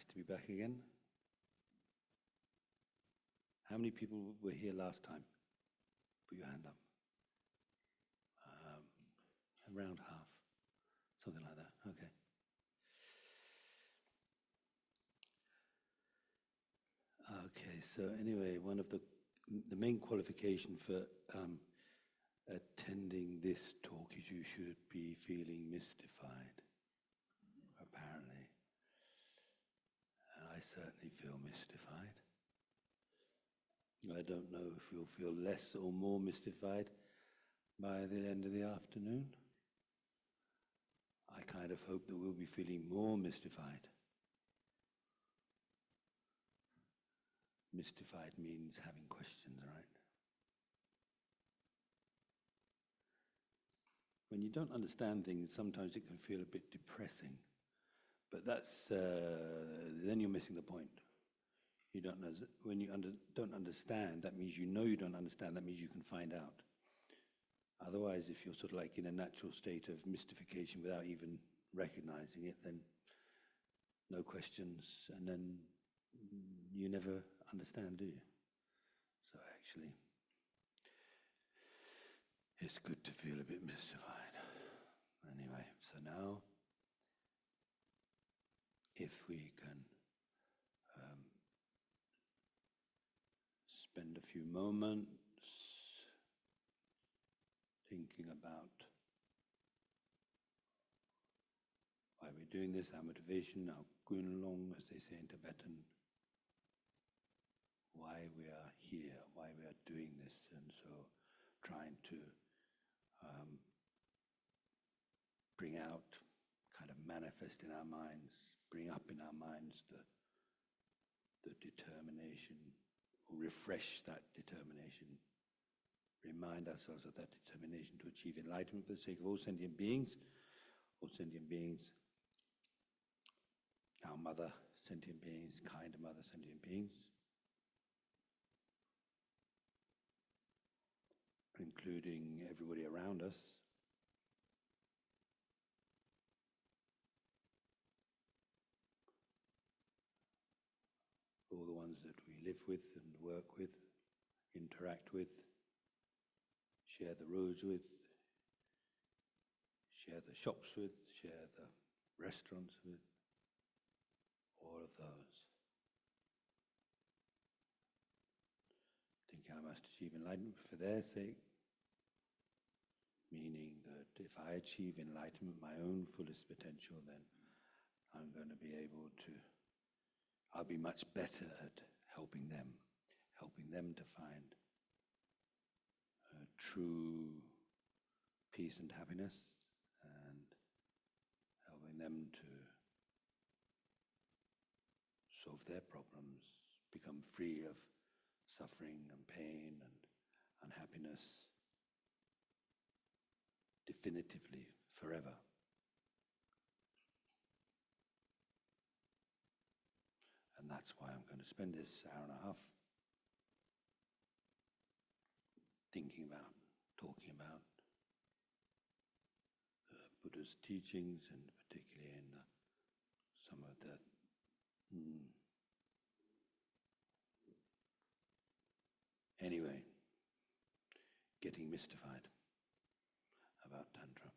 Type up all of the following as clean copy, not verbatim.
Nice to be back again. How many people were here last time? Put your hand up. Around half, something like that. Okay. Okay. So anyway, one of the main qualification for attending this talk is you should be feeling mystified. Apparently. And I certainly feel mystified. I don't know if you'll feel less or more mystified by the end of the afternoon. I kind of hope that we'll be feeling more mystified. Mystified means having questions, right? When you don't understand things, sometimes it can feel a bit depressing. But that's then you're missing the point. You don't know when you don't understand. That means you know you don't understand. That means you can find out. Otherwise, if you're sort of like in a natural state of mystification without even recognizing it, then no questions, and then you never understand, do you? So actually, it's good to feel a bit mystified. Anyway, so now, if we can spend a few moments thinking about why we're doing this, our motivation, our gunlong, as they say in Tibetan, why we are here, why we are doing this, and so trying to bring out, kind of manifest in our minds, bring up in our minds the determination, or refresh that determination, remind ourselves of that determination to achieve enlightenment for the sake of all sentient beings, our mother sentient beings, kind mother sentient beings, including everybody around us. All the ones that we live with and work with, interact with, share the roads with, share the shops with, share the restaurants with, all of those. Thinking I must achieve enlightenment for their sake, meaning that if I achieve enlightenment, my own fullest potential, then I'm going to be able to, I'll be much better at helping them to find true peace and happiness, and helping them to solve their problems, become free of suffering and pain and unhappiness definitively, forever. And that's why I'm going to spend this hour and a half thinking about, talking about the Buddha's teachings, and particularly in some of the anyway, getting mystified about Tantra.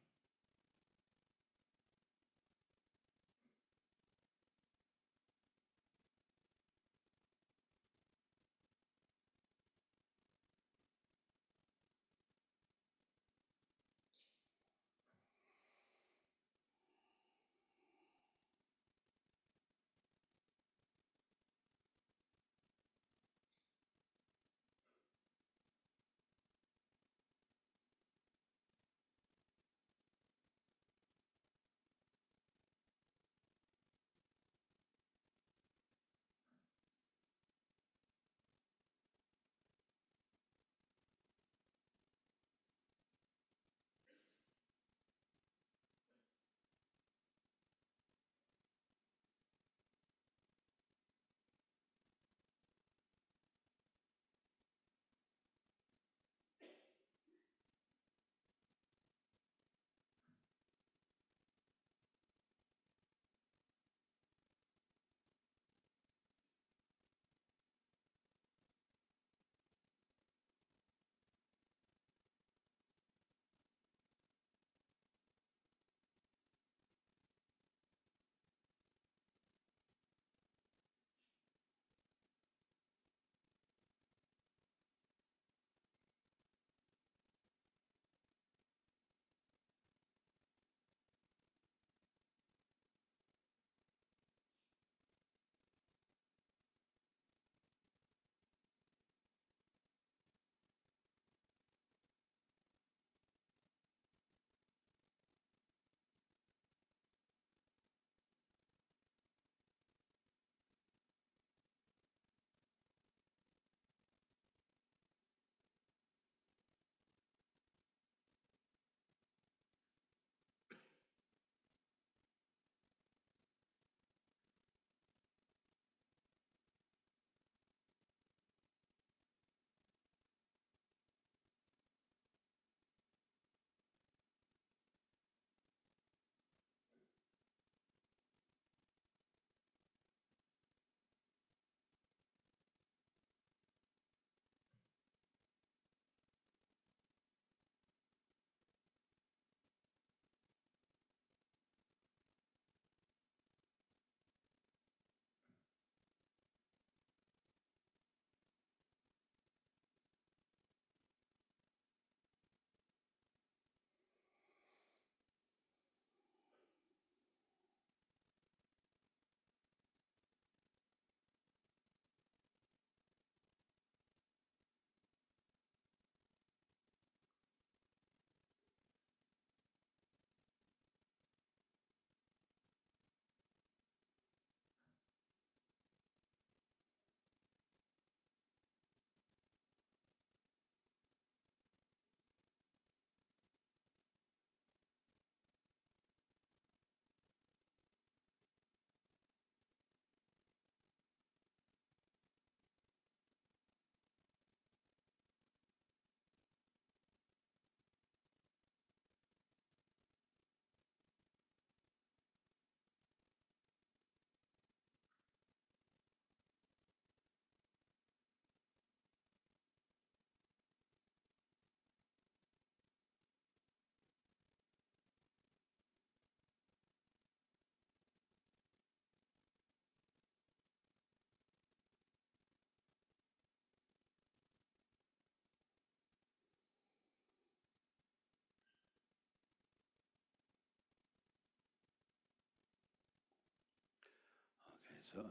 So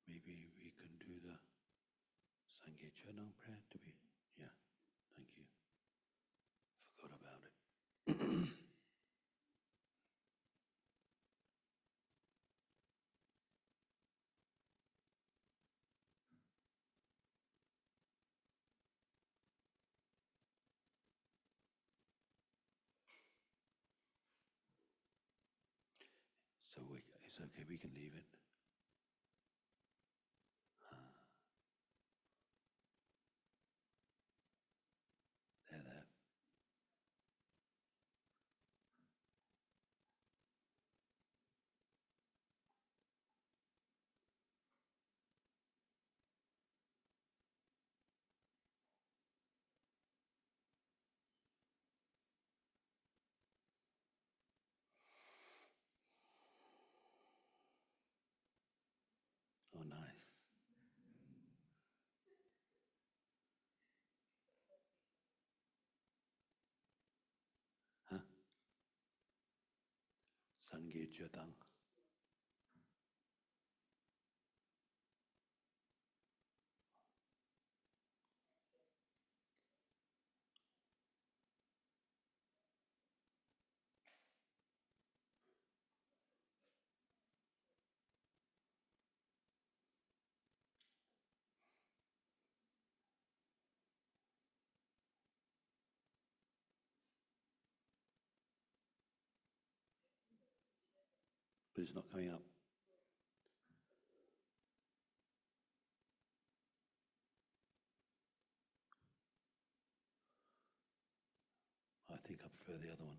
maybe we can do the Sangye Chönang prayer to be. Yeah, thank you. Forgot about it. So it's okay, we can leave it. There. Oh, nice. Huh? Sangye Chötang. But it's not coming up. I think I prefer the other one.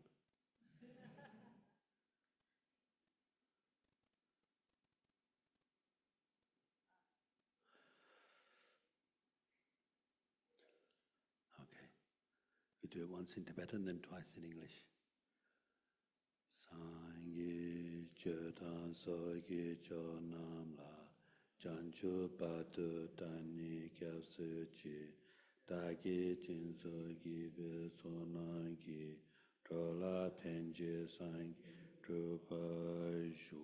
Okay. We do it once in Tibetan, then twice in English. Sangye Chötang Soge Chönam La Janchu Batu Tani Kyabsu Chi Dagi Jinso Gibe Sonangi Drola Penje Sang Drupa Shu.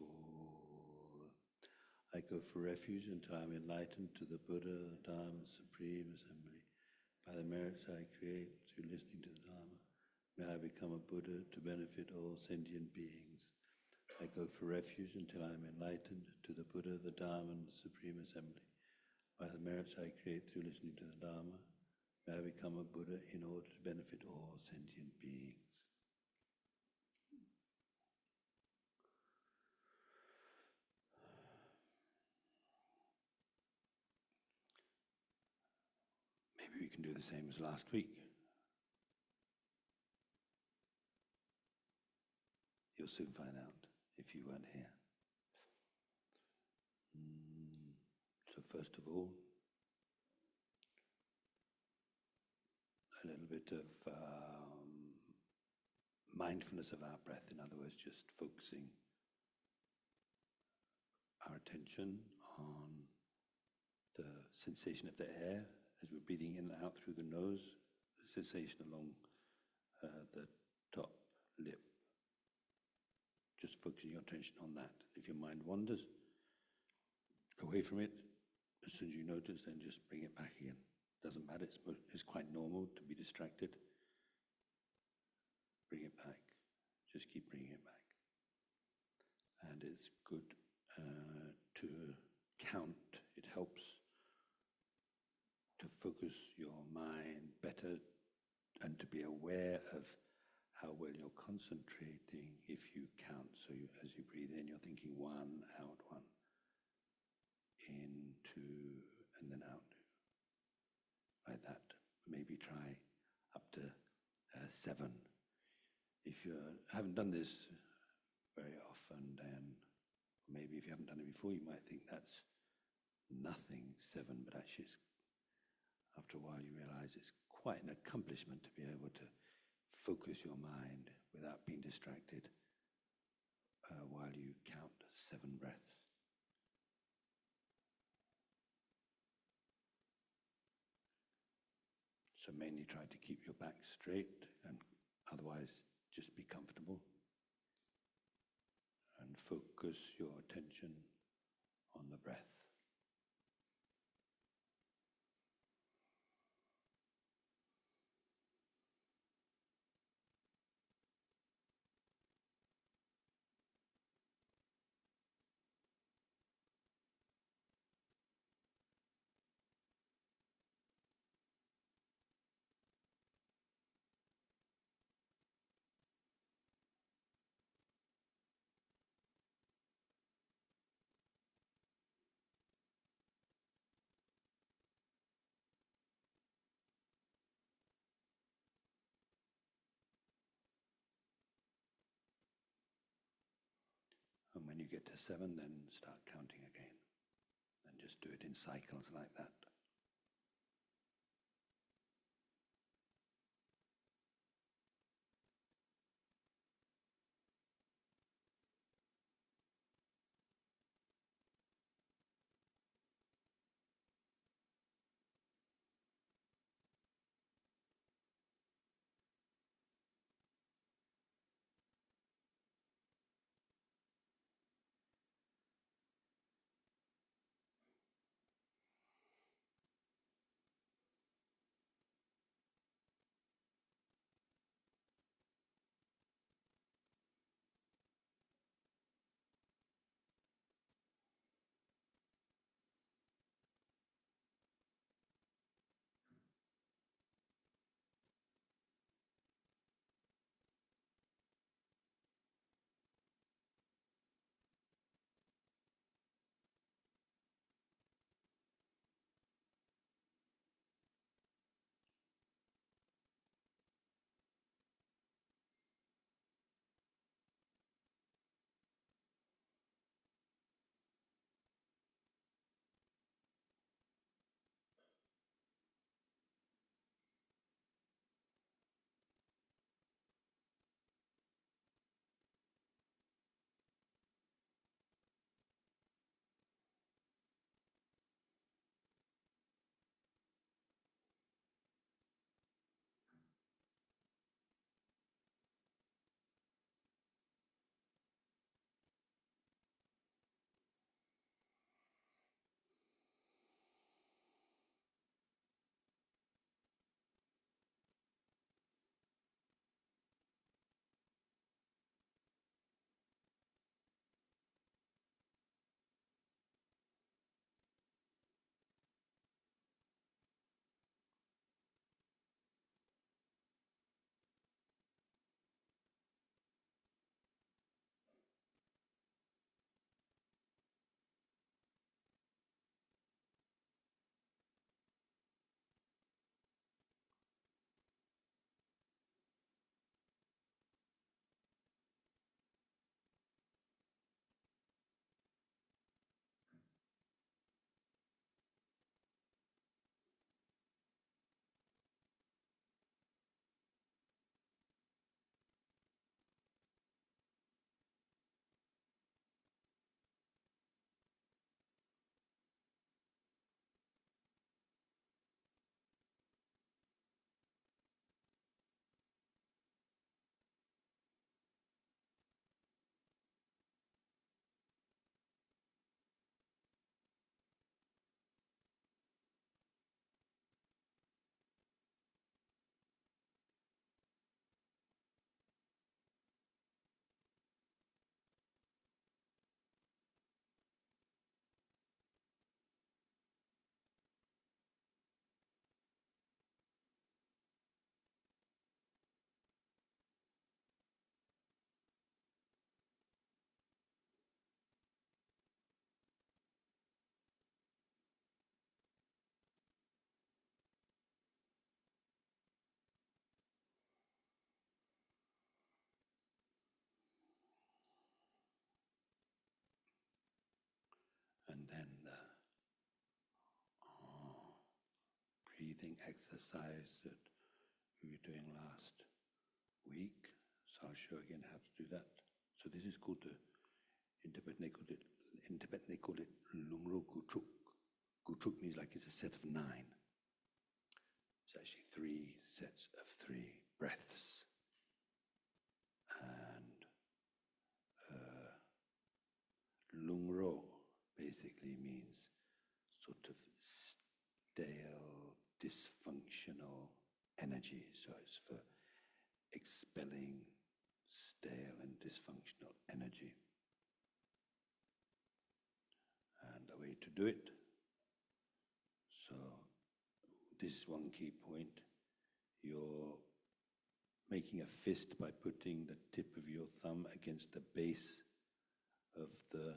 I go for refuge until I'm enlightened to the Buddha, the Dharma, Supreme Assembly. By the merits I create through listening to the Dharma, may I become a Buddha to benefit all sentient beings. I go for refuge until I am enlightened to the Buddha, the Dharma, and the Supreme Assembly. By the merits I create through listening to the Dharma, may I become a Buddha in order to benefit all sentient beings. Maybe we can do the same as last week. You'll soon find out if you weren't here. So first of all, a little bit of mindfulness of our breath. In other words, just focusing our attention on the sensation of the air as we're breathing in and out through the nose, the sensation along the top lip. Just focusing your attention on that. If your mind wanders away from it, as soon as you notice, then just bring it back again. Doesn't matter, it's quite normal to be distracted. Bring it back. Just keep bringing it back. And it's good to count. It helps to focus your mind better and to be aware of how well you're concentrating if you count. So as you breathe in, you're thinking one, out, one, in, two, and then out. Like that. Maybe try up to 7. If you haven't done this very often, then maybe if you haven't done it before, you might think that's nothing, 7, but actually after a while you realize it's quite an accomplishment to be able to focus your mind without being distracted while you count 7 breaths. So mainly try to keep your back straight, and otherwise just be comfortable and focus your attention When you get to 7, then start counting again. And just do it in cycles like that. And then the breathing exercise that we were doing last week. So I'll show again how to do that. So this is called in Tibetan they call it Lungro Gutruk. Gutruk means like it's a set of 9. It's actually 3 sets of 3 breaths. And Lungro basically means sort of stale, dysfunctional energy. So it's for expelling stale and dysfunctional energy. And the way to do it, so this is one key point. You're making a fist by putting the tip of your thumb against the base of the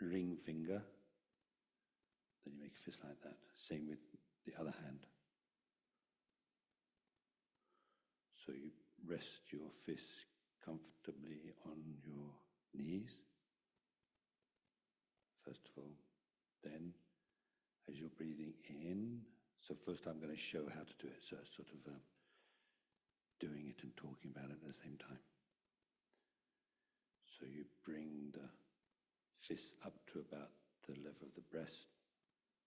ring finger. Then you make a fist like that. Same with the other hand. So you rest your fist comfortably on your knees. So first I'm going to show how to do it, so sort of doing it and talking about it at the same time. So you bring the fist up to about the level of the breast,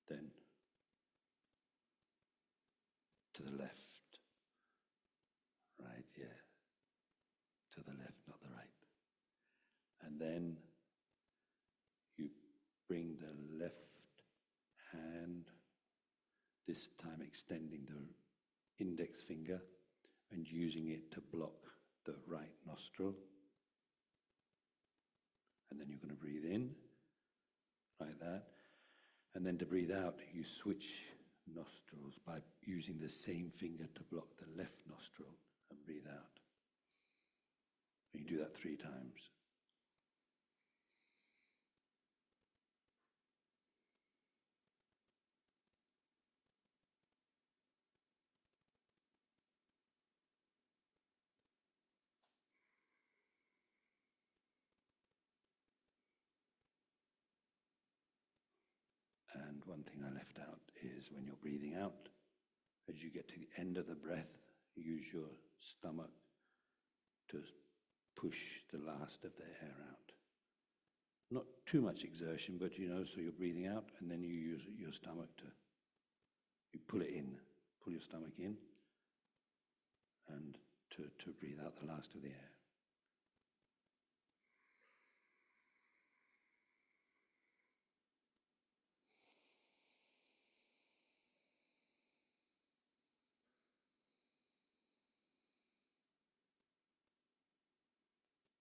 then to the left, right, yeah, to the left, not the right. And then you bring the left hand, this time extending the index finger and using it to block the right nostril. And then you're going to breathe in, like that. And then to breathe out, you switch nostrils by using the same finger to block the left nostril and breathe out. And you do that 3 times. And one thing I left out is when you're breathing out, as you get to the end of the breath, use your stomach to push the last of the air out. Not too much exertion, but so you're breathing out and then you use your stomach you pull it in, pull your stomach in and to breathe out the last of the air.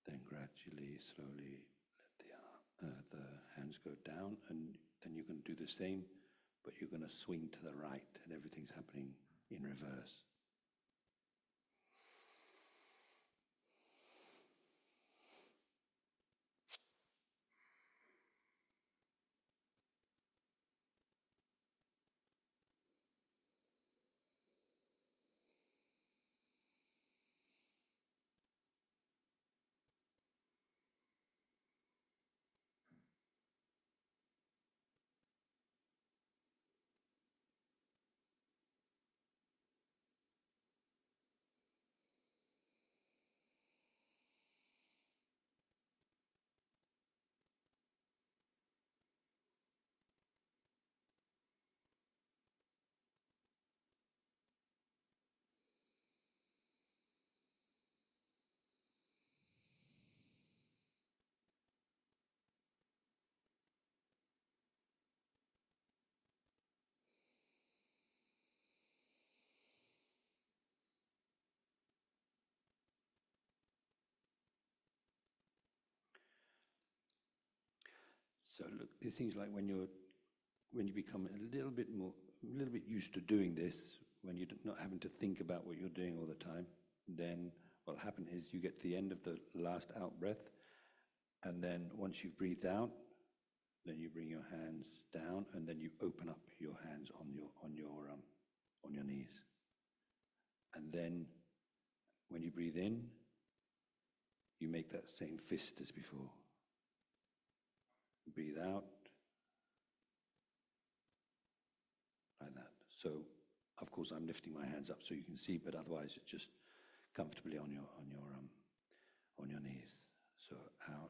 Then gradually, slowly let the hands go down, and then you're going to do the same, but you're going to swing to the right, and everything's happening in reverse. So look, it seems like when you become a little bit used to doing this, when you're not having to think about what you're doing all the time, then what'll happen is you get to the end of the last out breath, and then once you've breathed out, then you bring your hands down, and then you open up your hands on your knees. And then when you breathe in, you make that same fist as before. Breathe out, like that. So, of course, I'm lifting my hands up so you can see, but otherwise, it's just comfortably on your knees. So out.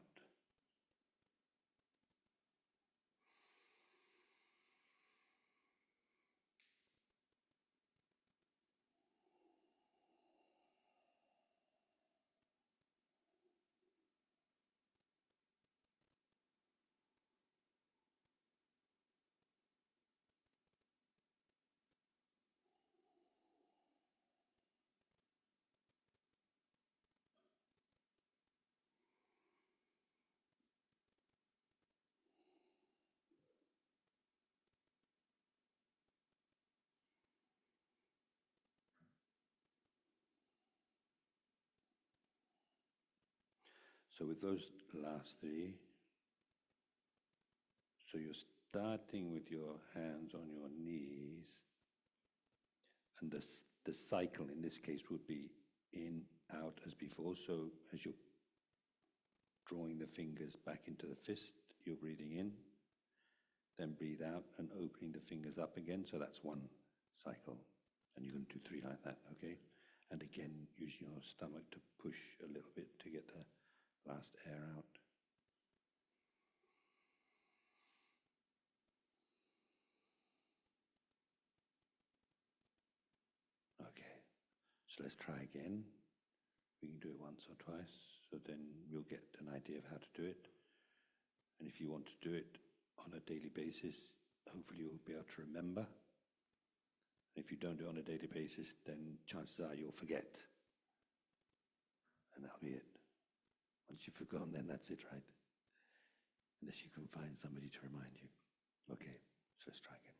So with those last 3, so you're starting with your hands on your knees, and the cycle in this case would be in, out as before. So as you're drawing the fingers back into the fist, you're breathing in, then breathe out and opening the fingers up again. So that's one cycle. And you're going to do 3 like that, okay? And again, using your stomach to push a little bit to get the last air out. Okay, so let's try again. We can do it once or twice, so then you'll get an idea of how to do it. And if you want to do it on a daily basis, hopefully you'll be able to remember. And if you don't do it on a daily basis, then chances are you'll forget. And that'll be it. Once you've forgotten, then that's it, right? Unless you can find somebody to remind you. Okay, so let's try again.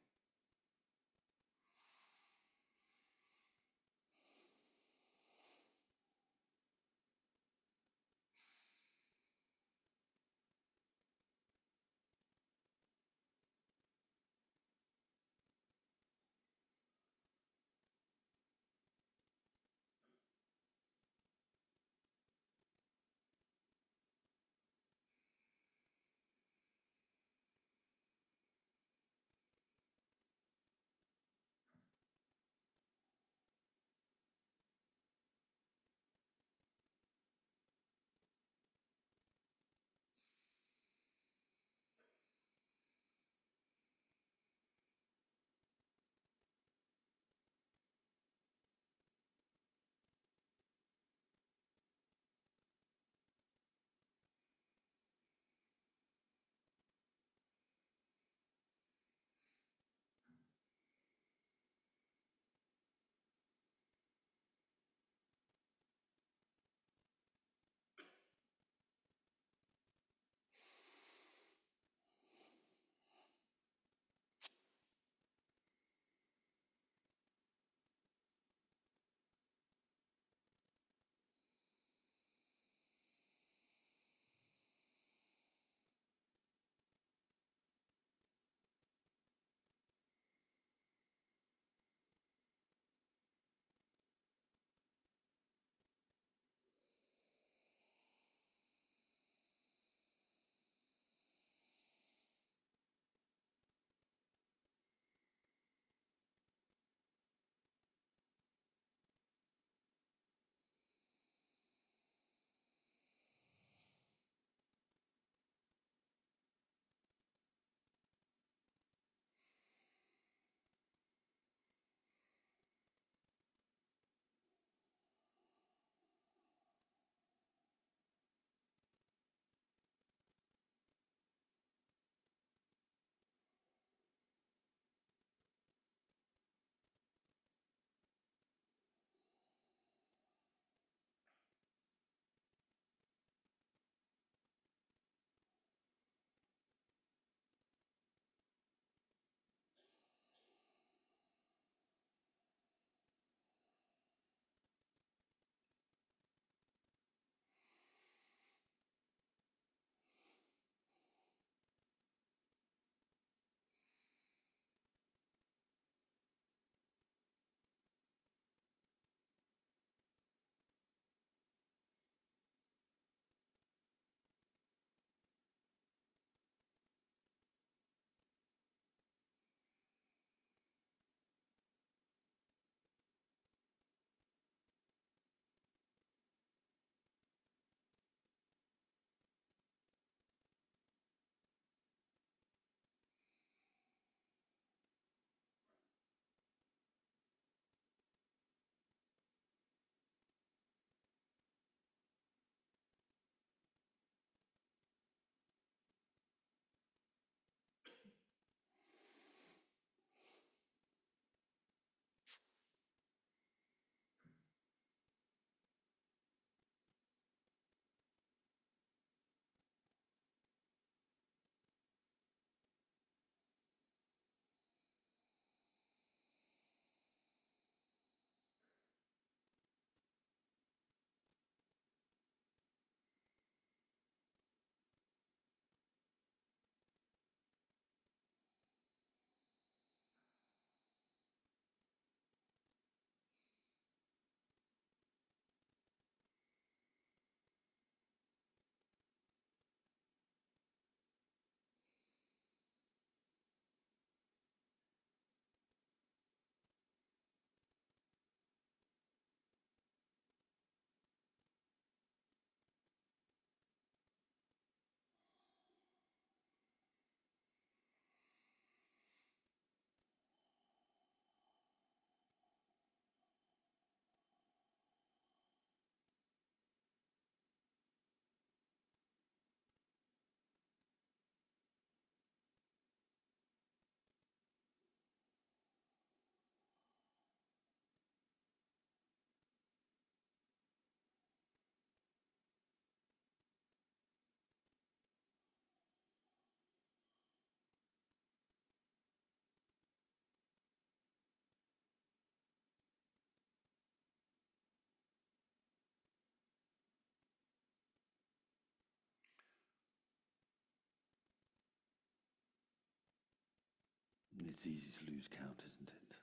lose count, isn't it?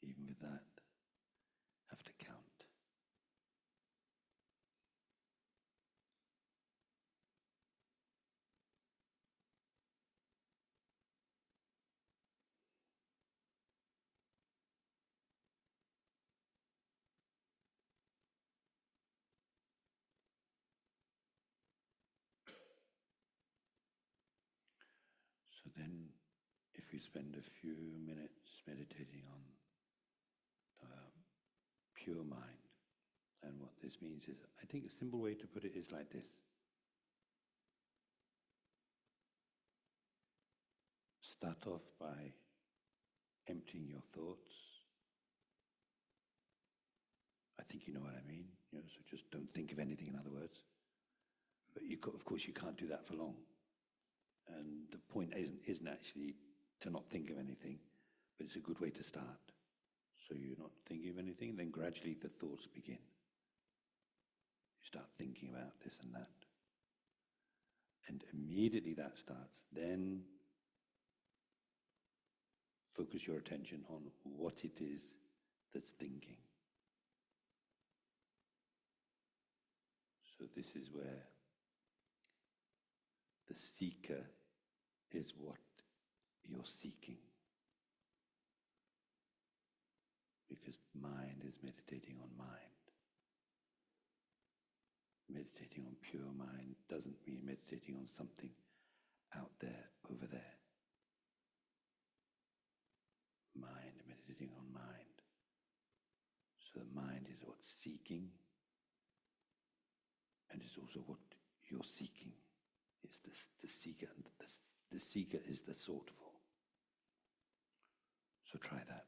Even with that, have to count. So then, if we spend a few minutes meditating on pure mind, and what this means is, I think a simple way to put it is like this. Start off by emptying your thoughts. I think you know what I mean. So just don't think of anything, in other words. But of course, you can't do that for long. And the point isn't actually to not think of anything, but it's a good way to start. So you're not thinking of anything, then gradually the thoughts begin. You start thinking about this and that. And immediately that starts. Then focus your attention on what it is that's thinking. So this is where the seeker is what you're seeking. Because mind is meditating on mind. Meditating on pure mind doesn't mean meditating on something out there, over there. Mind, meditating on mind. So the mind is what's seeking, and it's also what you're seeking. It's the seeker, and the seeker is the sought for. So try that.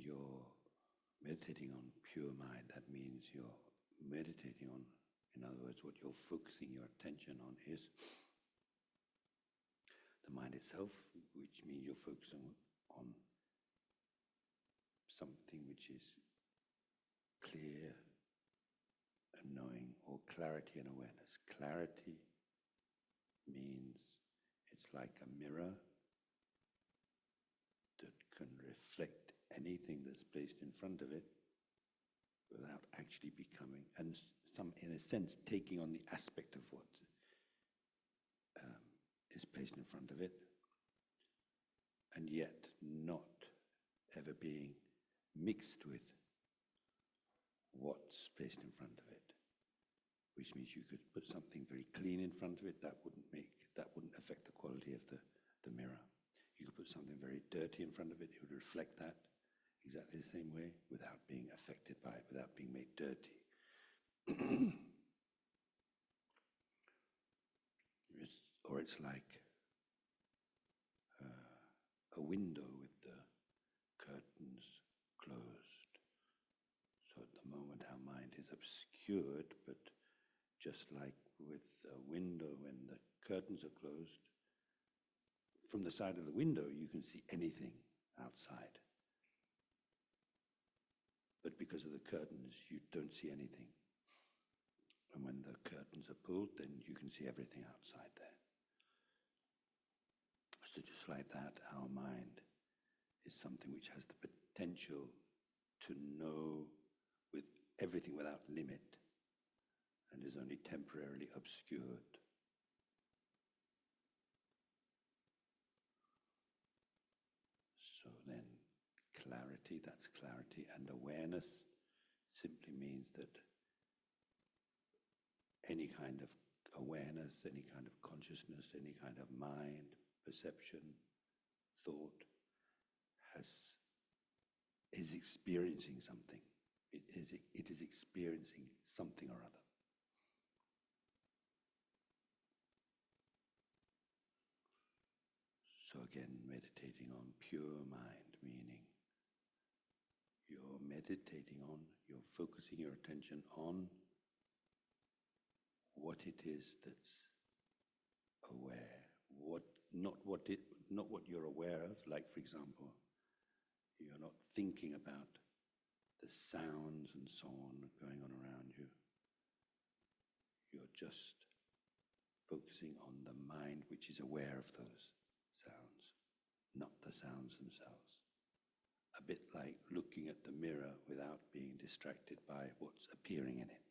you're meditating on pure mind, that means you're meditating on, in other words, what you're focusing your attention on is the mind itself, which means you're focusing on something which is clear and knowing, or clarity and awareness. Clarity means it's like a mirror that can reflect anything that's placed in front of it without actually becoming, and in a sense, taking on the aspect of what is placed in front of it, and yet not ever being mixed with what's placed in front of it. Which means you could put something very clean in front of it, that wouldn't affect the quality of the mirror. You could put something very dirty in front of it, it would reflect that exactly the same way without being affected by it, without being made dirty. Or it's like a window with the curtains closed. So at the moment our mind is obscured, but just like with a window when the curtains are closed, from the side of the window you can see anything outside. But because of the curtains you don't see anything. And when the curtains are pulled, then you can see everything outside there. So just like that, our mind is something which has the potential to know with everything without limit, and is only temporarily obscured. So then clarity, that's clarity, and awareness simply means that any kind of awareness, any kind of consciousness, any kind of mind, perception, thought is experiencing something. It is experiencing something or other. So again, meditating on pure mind, meaning you're meditating on, you're focusing your attention on what it is that's aware, not what you're aware of. Like, for example, you're not thinking about the sounds and so on going on around you. You're just focusing on the mind which is aware of those sounds, not the sounds themselves. A bit like looking at the mirror without being distracted by what's appearing in it.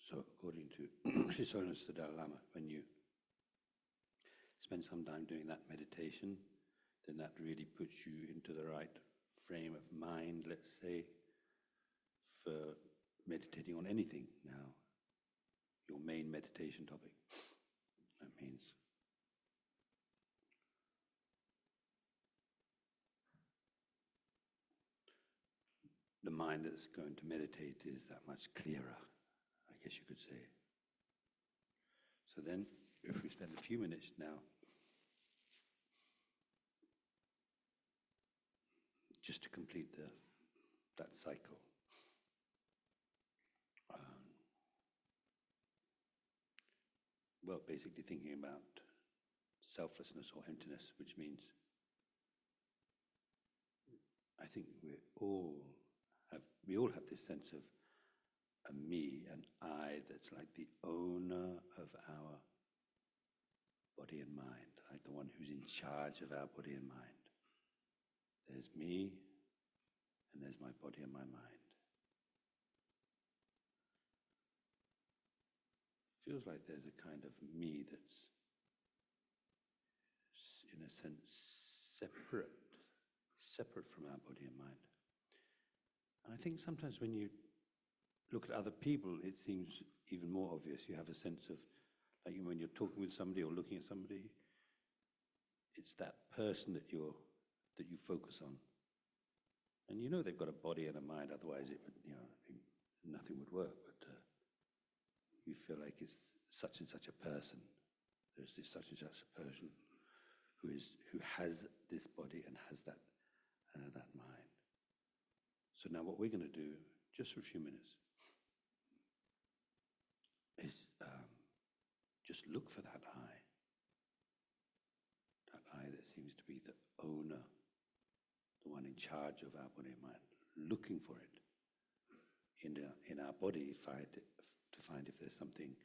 So according to His Holiness the Dalai Lama, when you spend some time doing that meditation, then that really puts you into the right frame of mind, let's say, for meditating on anything now, your main meditation topic. That means the mind that's going to meditate is that much clearer, I guess you could say. So then, if we spend a few minutes now just to complete that cycle. Well, basically thinking about selflessness or emptiness, which means I think we all have this sense of a me, an I, that's like the owner of our body and mind, like the one who's in charge of our body and mind. There's me, and there's my body and my mind. Feels like there's a kind of me that's, in a sense, separate from our body and mind. And I think sometimes when you look at other people, it seems even more obvious. You have a sense of, like when you're talking with somebody or looking at somebody, it's that person that you focus on. And you know they've got a body and a mind, otherwise it would, nothing would work. But you feel like it's such and such a person. There's this such and such a person who has this body and has that mind. So now what we're going to do, just for a few minutes, is just look for that I that seems to be the owner, the one in charge of our body and mind, looking for it in our body, to find if there's something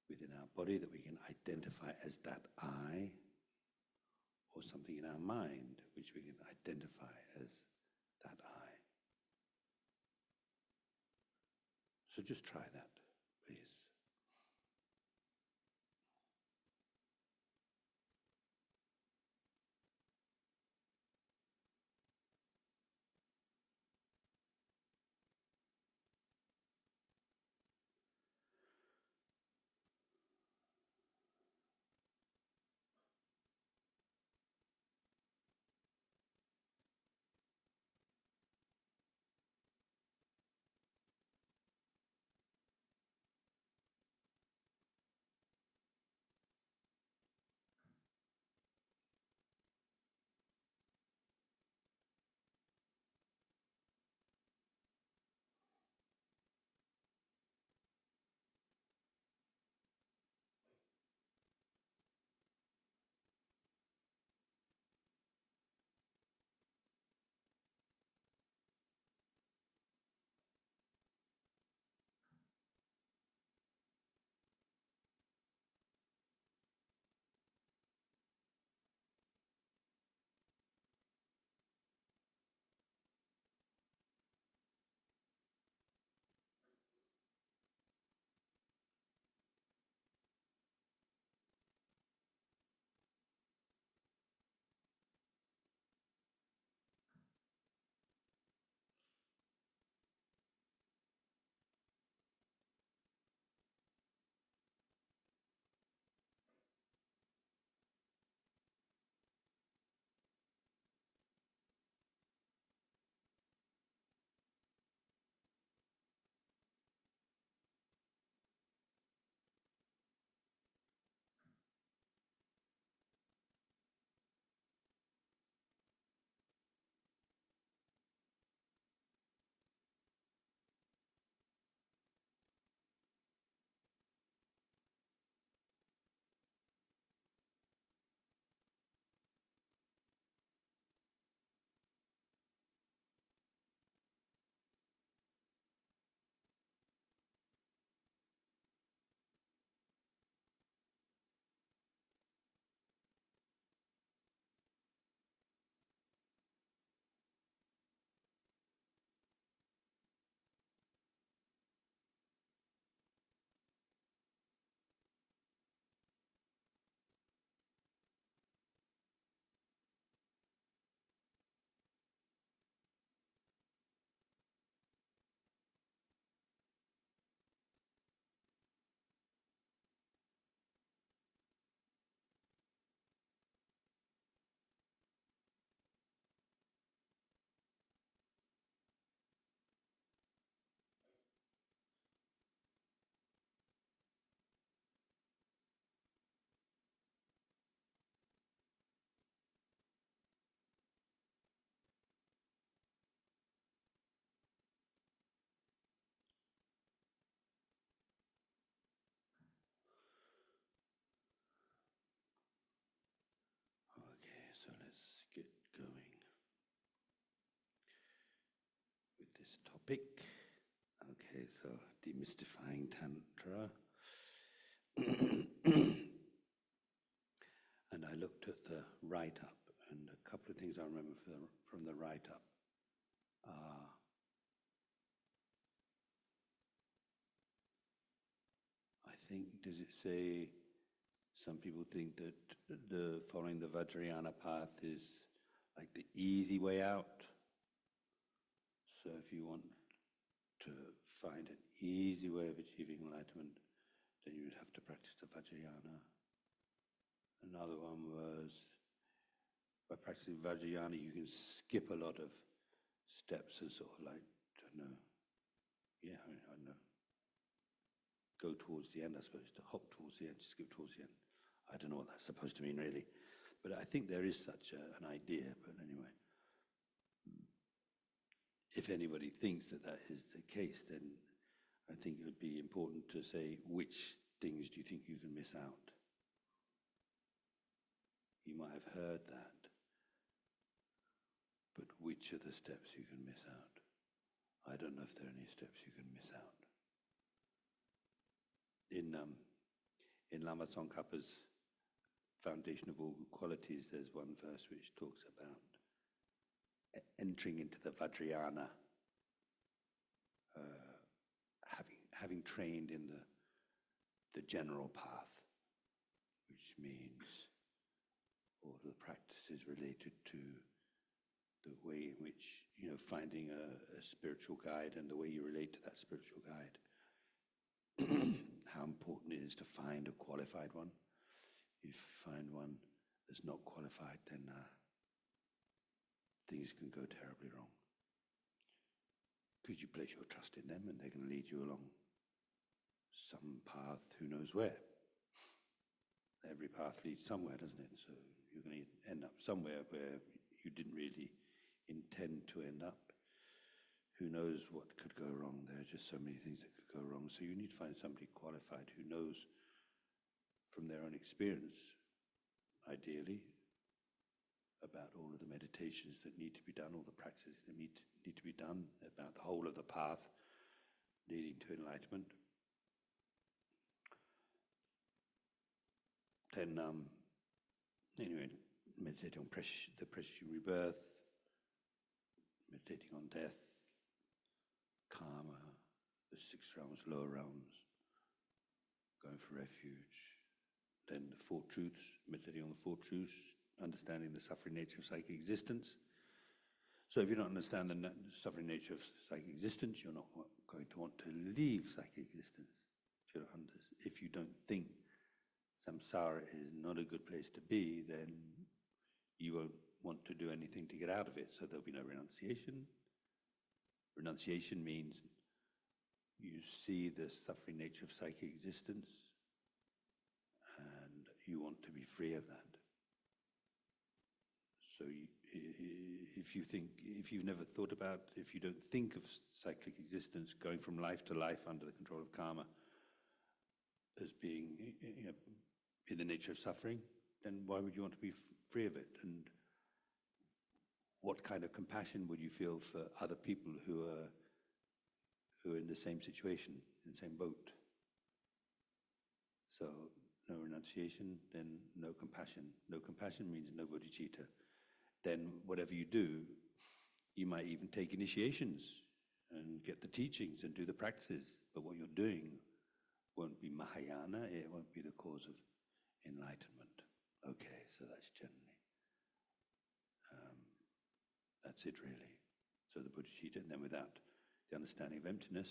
within our body that we can identify as that I, or something in our mind which we can identify as that I. So just try that, please. this topic. Okay, so demystifying Tantra. And I looked at the write-up, and a couple of things I remember from the write-up are I think, does it say, some people think that the following the Vajrayana path is like the easy way out. So if you want to find an easy way of achieving enlightenment, then you would have to practice the Vajrayana. Another one was, by practicing Vajrayana, you can skip a lot of steps and sort of like, I don't know, I don't know, go towards the end, I suppose, to hop towards the end, skip towards the end. I don't know what that's supposed to mean, really. But I think there is such an idea, but anyway. If anybody thinks that that is the case, then I think it would be important to say, which things do you think you can miss out? You might have heard that, but which are the steps you can miss out? I don't know if there are any steps you can miss out. In Lama Tsongkhapa's Foundation of All Good Qualities, there's one verse which talks about entering into the Vajrayana, having trained in the general path, which means all the practices related to the way in which, finding a spiritual guide and the way you relate to that spiritual guide. How important it is to find a qualified one. If you find one that's not qualified, then things can go terribly wrong. Because you place your trust in them and they're going to lead you along some path, who knows where. Every path leads somewhere, doesn't it? So you're going to end up somewhere where you didn't really intend to end up. Who knows what could go wrong? There are just so many things that could go wrong. So you need to find somebody qualified who knows from their own experience, ideally, about all of the meditations that need to be done, all the practices that need to be done, about the whole of the path leading to enlightenment. Then, anyway, meditating on the precious rebirth, meditating on death, karma, the 6 realms, lower realms, going for refuge. Then the 4 truths, meditating on the 4 truths, understanding the suffering nature of psychic existence. So if you don't understand the suffering nature of psychic existence, you're not going to want to leave psychic existence. If you don't think samsara is not a good place to be, then you won't want to do anything to get out of it. So there'll be no renunciation. Renunciation means you see the suffering nature of psychic existence and you want to be free of that. So if you don't think of cyclic existence going from life to life under the control of karma as being in the nature of suffering, then why would you want to be free of it? And what kind of compassion would you feel for other people who are in the same situation, in the same boat? So no renunciation, then no compassion. No compassion means no bodhicitta. Then whatever you do, you might even take initiations and get the teachings and do the practices, but what you're doing won't be Mahayana, it won't be the cause of enlightenment. Okay, so that's generally, that's it really. So the bodhicitta, and then without the understanding of emptiness,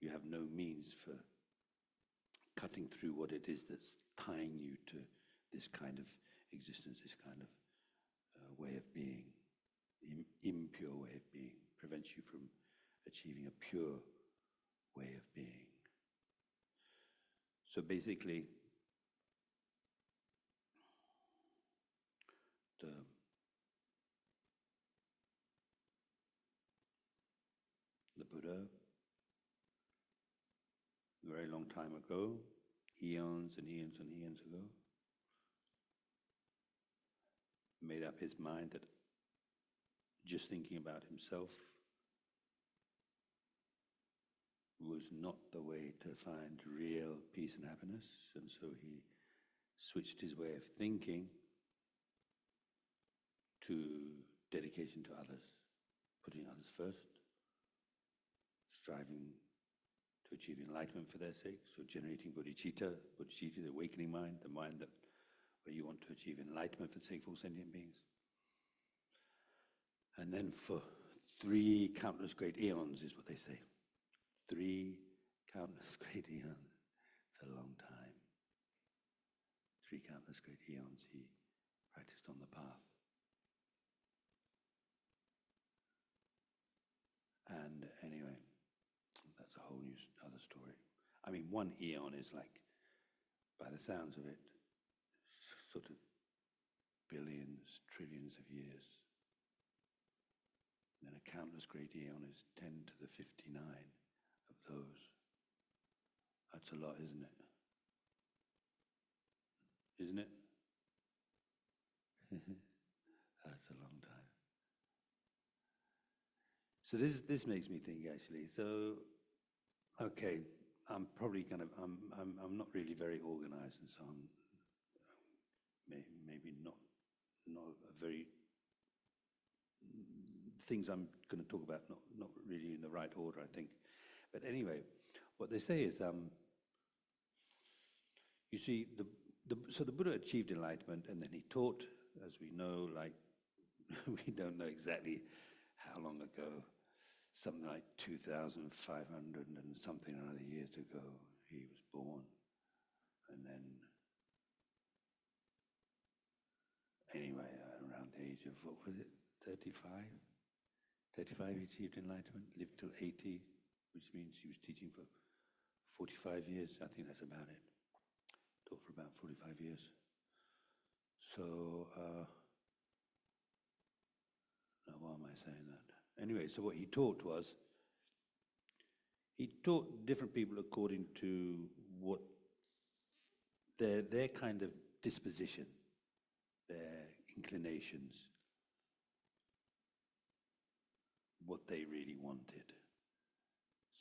you have no means for cutting through what it is that's tying you to this kind of existence, this kind of way of being, impure way of being, prevents you from achieving a pure way of being. So basically, the Buddha, a very long time ago, eons and eons and eons ago, made up his mind that just thinking about himself was not the way to find real peace and happiness, and so he switched his way of thinking to dedication to others, putting others first, striving to achieve enlightenment for their sake, so generating bodhicitta, the awakening mind, the mind that where you want to achieve enlightenment for the sake of all sentient beings. And then for 3 countless great eons is what they say. 3 countless great eons. It's a long time. 3 countless great eons he practiced on the path. And anyway, that's a whole new other story. I mean, 1 eon is like, by the sounds of it, sort of billions, trillions of years. And then a countless great eon is 10 to the 59 of those. That's a lot, isn't it? Isn't it? That's a long time. So this makes me think, actually. So, okay, I'm probably kind of I'm not really very organized, and so I'm maybe not a very things I'm going to talk about not really in the right order, I think. But anyway, what they say is, you see, so the Buddha achieved enlightenment, and then he taught, as we know, like we don't know exactly how long ago, something like 2,500 and something or other years ago, he was born. And then, anyway, around the age of, what was it, 35? 35 he achieved enlightenment, lived till 80, which means he was teaching for 45 years. I think that's about it. Taught for about 45 years. So, now why am I saying that? Anyway, so what he taught was, he taught different people according to what their kind of disposition, their inclinations, what they really wanted.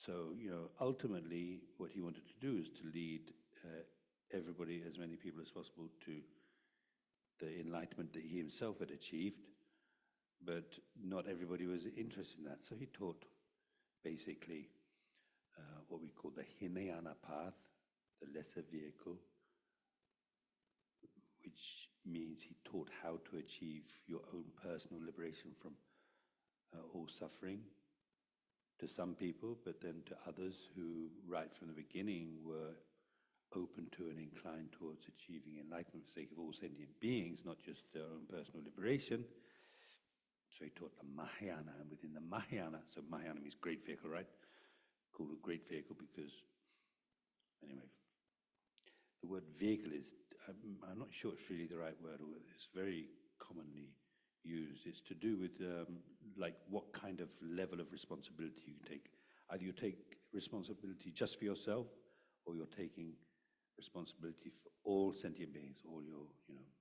So, ultimately what he wanted to do is to lead everybody, as many people as possible, to the enlightenment that he himself had achieved. But not everybody was interested in that. So he taught basically what we call the Hinayana path, the lesser vehicle, which means he taught how to achieve your own personal liberation from all suffering to some people, but then to others who right from the beginning were open to and inclined towards achieving enlightenment for the sake of all sentient beings, not just their own personal liberation. So he taught the Mahayana, and within the Mahayana, so Mahayana means great vehicle, right? Called a great vehicle because, anyway, the word vehicle is, I'm not sure it's really the right word, or it's very commonly used. It's to do with like what kind of level of responsibility you take. Either you take responsibility just for yourself, or you're taking responsibility for all sentient beings, all your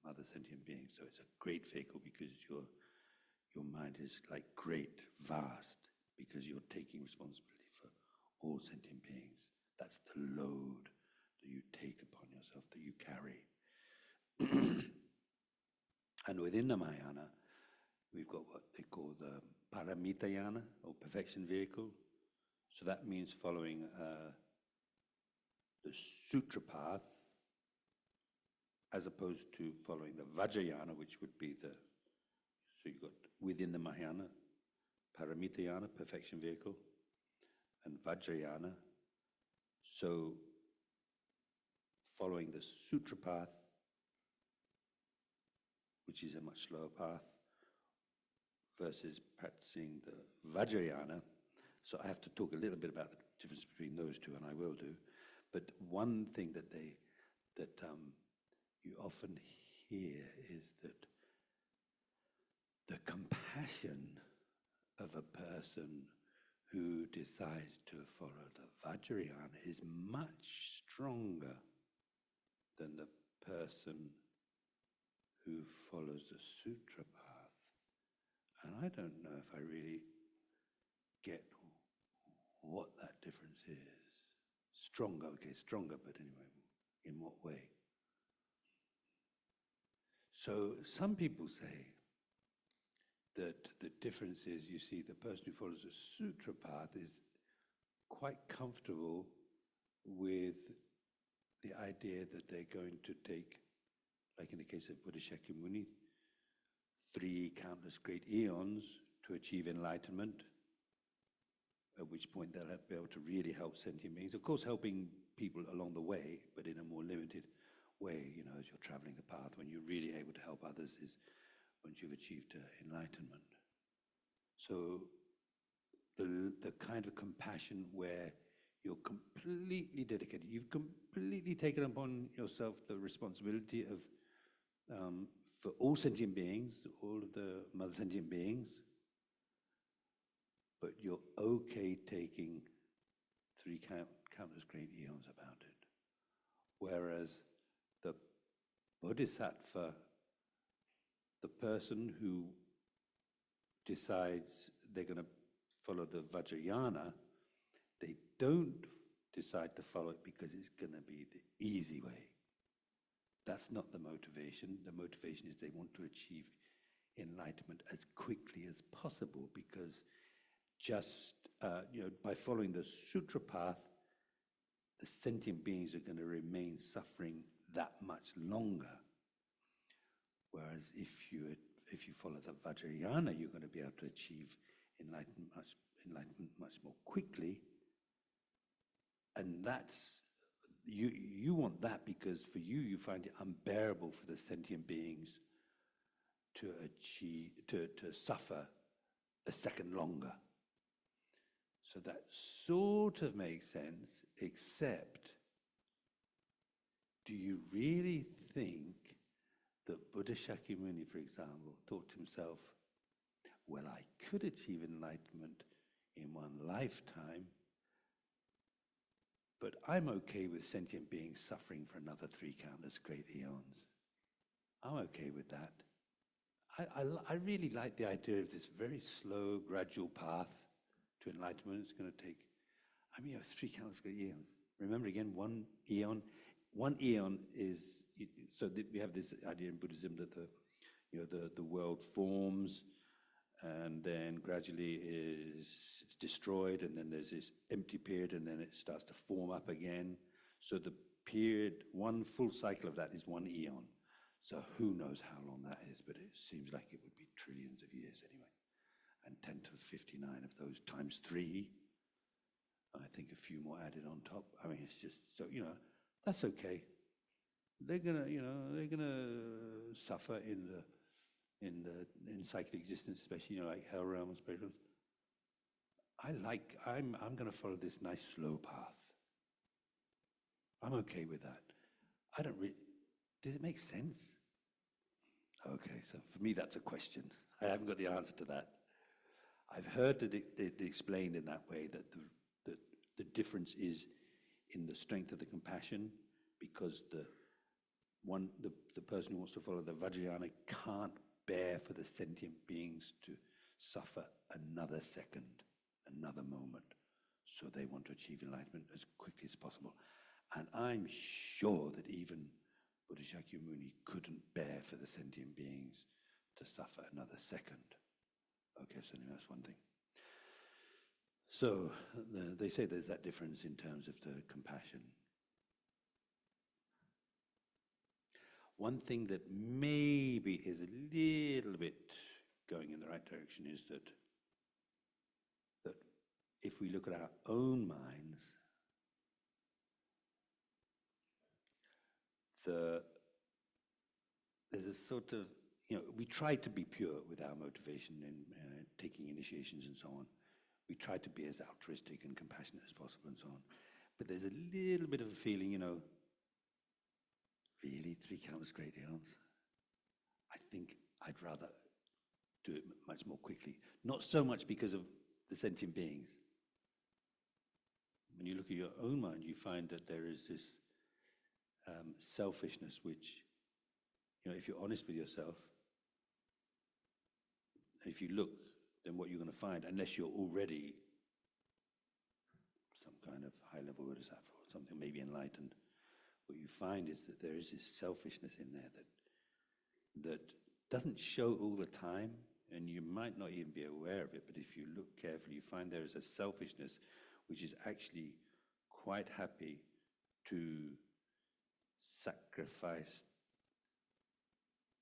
other sentient beings. So it's a great vehicle because your mind is like great, vast, because you're taking responsibility for all sentient beings. That's the load that you take upon yourself, that you carry. And within the Mahayana, we've got what they call the Paramitayana, or perfection vehicle. So that means following the sutra path, as opposed to following the Vajrayana, which would be so you've got within the Mahayana, Paramitayana, perfection vehicle, and Vajrayana. So following the sutra path, which is a much slower path, versus practicing the Vajrayana. So I have to talk a little bit about the difference between those two, and I will do. But one thing that you often hear is that the compassion of a person who decides to follow the Vajrayana is much stronger than the person who follows the sutra path. And I don't know if I really get what that difference is. Stronger, okay, stronger, but anyway, in what way? So some people say that the difference is, you see, the person who follows a sutra path is quite comfortable with the idea that they're going to take, like in the case of Buddha Shakyamuni, 3 countless great eons to achieve enlightenment, at which point they'll be able to really help sentient beings. Of course, helping people along the way, but in a more limited way, you know, as you're traveling the path. When you're really able to help others is once you've achieved enlightenment. So the kind of compassion where you're completely dedicated, you've completely taken upon yourself the responsibility of for all sentient beings, all of the mother sentient beings, but you're okay taking 3 countless great eons about it. Whereas the bodhisattva, the person who decides they're going to follow the Vajrayana, they don't decide to follow it because it's going to be the easy way. That's not the motivation. The motivation is they want to achieve enlightenment as quickly as possible, because just by following the sutra path, the sentient beings are going to remain suffering that much longer. Whereas if you follow the Vajrayana, you're going to be able to achieve enlightenment much more quickly. And that's, you want that because for you, you find it unbearable for the sentient beings to suffer a second longer. So that sort of makes sense, except do you really think that Buddha Shakyamuni, for example, thought to himself, well, I could achieve enlightenment in one lifetime, but I'm okay with sentient beings suffering for another 3 countless great eons. I'm okay with that. I really like the idea of this very slow, gradual path to enlightenment. It's going to take, 3 countless great eons. Remember again, 1 eon. 1 eon is, so we have this idea in Buddhism that the world forms and then gradually is destroyed, and then there's this empty period, and then it starts to form up again. So the period, 1 full cycle of that is 1 eon. So who knows how long that is, but it seems like it would be trillions of years anyway. And 10 to the 59 of those times 3, I think a few more added on top. It's just, so, that's okay. They're gonna suffer in cyclic existence, especially, like hell realm and spiritual. I'm gonna follow this nice slow path. I'm okay with that. Does it make sense? Okay, so for me that's a question. I haven't got the answer to that. I've heard that it explained in that way, that the difference is in the strength of the compassion, because the person who wants to follow the Vajrayana can't bear for the sentient beings to suffer another second, another moment. So they want to achieve enlightenment as quickly as possible. And I'm sure that even Buddha Shakyamuni couldn't bear for the sentient beings to suffer another second. Okay, so anyway, that's one thing. So they say there's that difference in terms of the compassion. One thing that maybe is a little bit going in the right direction is that if we look at our own minds, there's a sort of, we try to be pure with our motivation in taking initiations and so on. We try to be as altruistic and compassionate as possible and so on. But there's a little bit of a feeling, really, 3 countless great eons? I think I'd rather do it much more quickly. Not so much because of the sentient beings. When you look at your own mind, you find that there is this selfishness which, if you're honest with yourself, and if you look, then what you're going to find, unless you're already some high-level bodhisattva or something, maybe enlightened, what you find is that there is this selfishness in there that doesn't show all the time, and you might not even be aware of it, but if you look carefully, you find there is a selfishness which is actually quite happy to sacrifice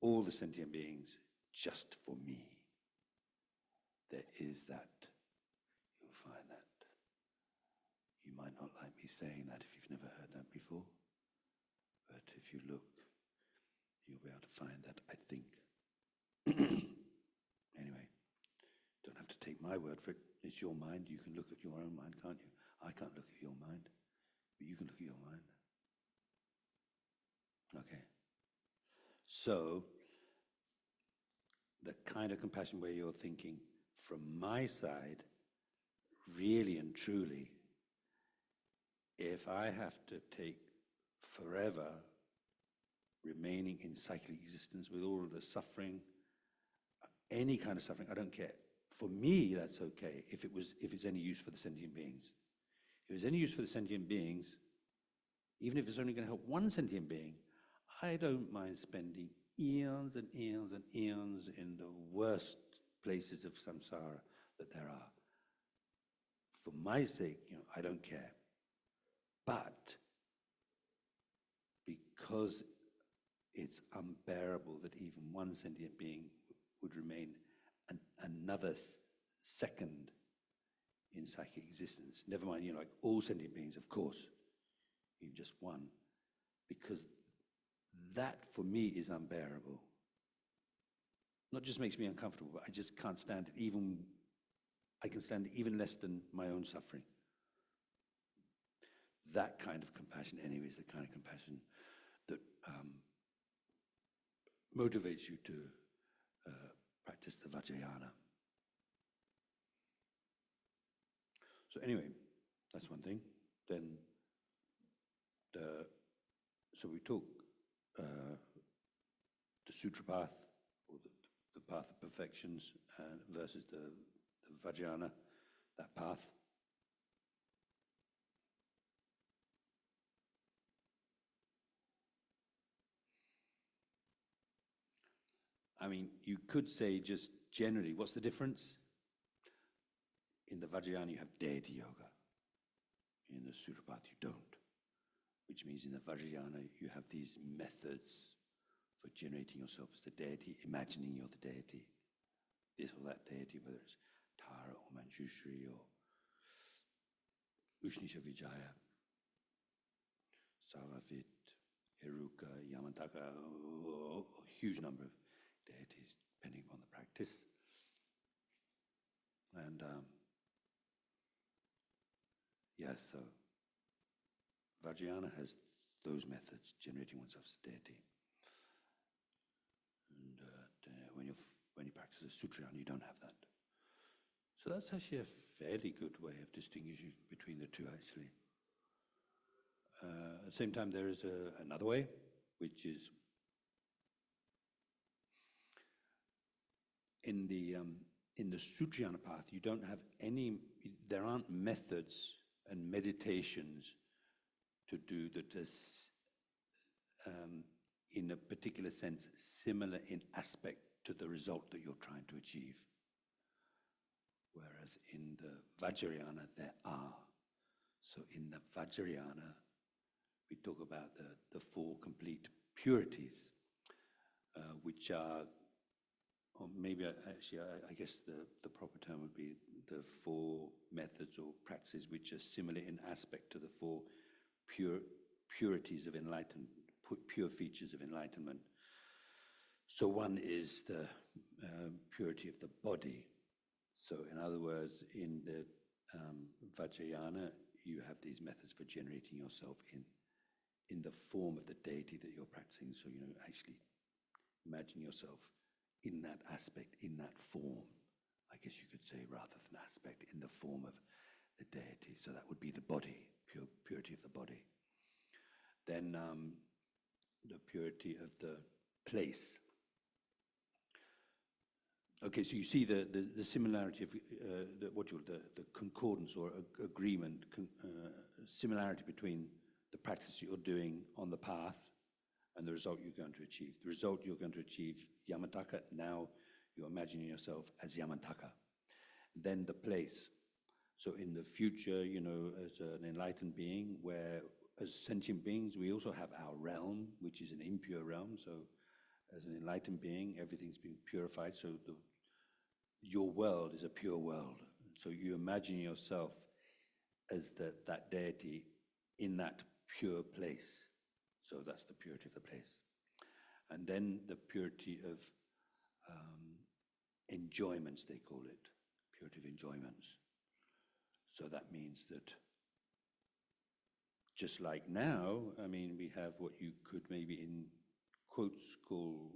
all the sentient beings just for me. There is that. You'll find that. You might not like me saying that if you've never heard that before, but if you look, you'll be able to find that, I think. Anyway, don't have to take my word for it. It's your mind. You can look at your own mind, can't you? I can't look at your mind, but you can look at your mind. Okay. So, the kind of compassion where you're thinking, from my side, really and truly, if I have to take forever remaining in cyclic existence with all of the suffering, any kind of suffering, I don't care. For me, that's okay if it's any use for the sentient beings. If it's any use for the sentient beings, even if it's only going to help one sentient being, I don't mind spending eons and eons and eons in the worst places of samsara that there are. For my sake, I don't care. But because it's unbearable that even one sentient being would remain another second in psychic existence, never mind, like all sentient beings, of course, even just one, because that for me is unbearable. Not just makes me uncomfortable, but I just can't stand it. I can stand it even less than my own suffering. That kind of compassion, anyway, is the kind of compassion that motivates you to practice the Vajrayana. So anyway, that's one thing. Then, so we talk the sutra path, or the path of perfections, versus the Vajrayana, that path. I mean, you could say just generally, what's the difference? In the Vajrayana, you have deity yoga. In the sutra path, you don't. Which means in the Vajrayana, you have these methods for generating yourself as the deity, imagining you're the deity. This or that deity, whether it's Tara or Manjushri or Ushnisha Vijaya, Saravit, Heruka, Yamataka, a huge number of deities, depending on the practice. And yes, so Vajrayana has those methods, generating oneself as a deity. And when you practice a Sutrayana, you don't have that. So that's actually a fairly good way of distinguishing between the two, actually. At the same time, there is another way, which is in the Sutrayana path, you don't have there aren't methods and meditations to do that is, in a particular sense, similar in aspect to the result that you're trying to achieve. Whereas in the Vajrayana, there are. So in the Vajrayana, we talk about the four complete purities, which are, or maybe actually, I guess the proper term would be the four methods or practices which are similar in aspect to the four purities of enlightenment, pure features of enlightenment. So one is the purity of the body. So in other words, in the Vajrayana, you have these methods for generating yourself in the form of the deity that you're practicing. So, actually imagine yourself in that aspect, in that form, I guess you could say, rather than aspect, in the form of the deity. So that would be the body, purity of the body. Then the purity of the place. Okay, so you see the similarity of the concordance or agreement, similarity between the practice you're doing on the path and the result you're going to achieve. The result you're going to achieve, Yamataka, now you're imagining yourself as Yamataka. Then the place. So in the future, you know, as an enlightened being, where as sentient beings, we also have our realm, which is an impure realm. So as an enlightened being, everything's been purified. So your world is a pure world. So you imagine yourself as that deity in that pure place. So that's the purity of the place. And then the purity of enjoyments, they call it, purity of enjoyments. So that means that just like now, I mean, we have what you could maybe in quotes call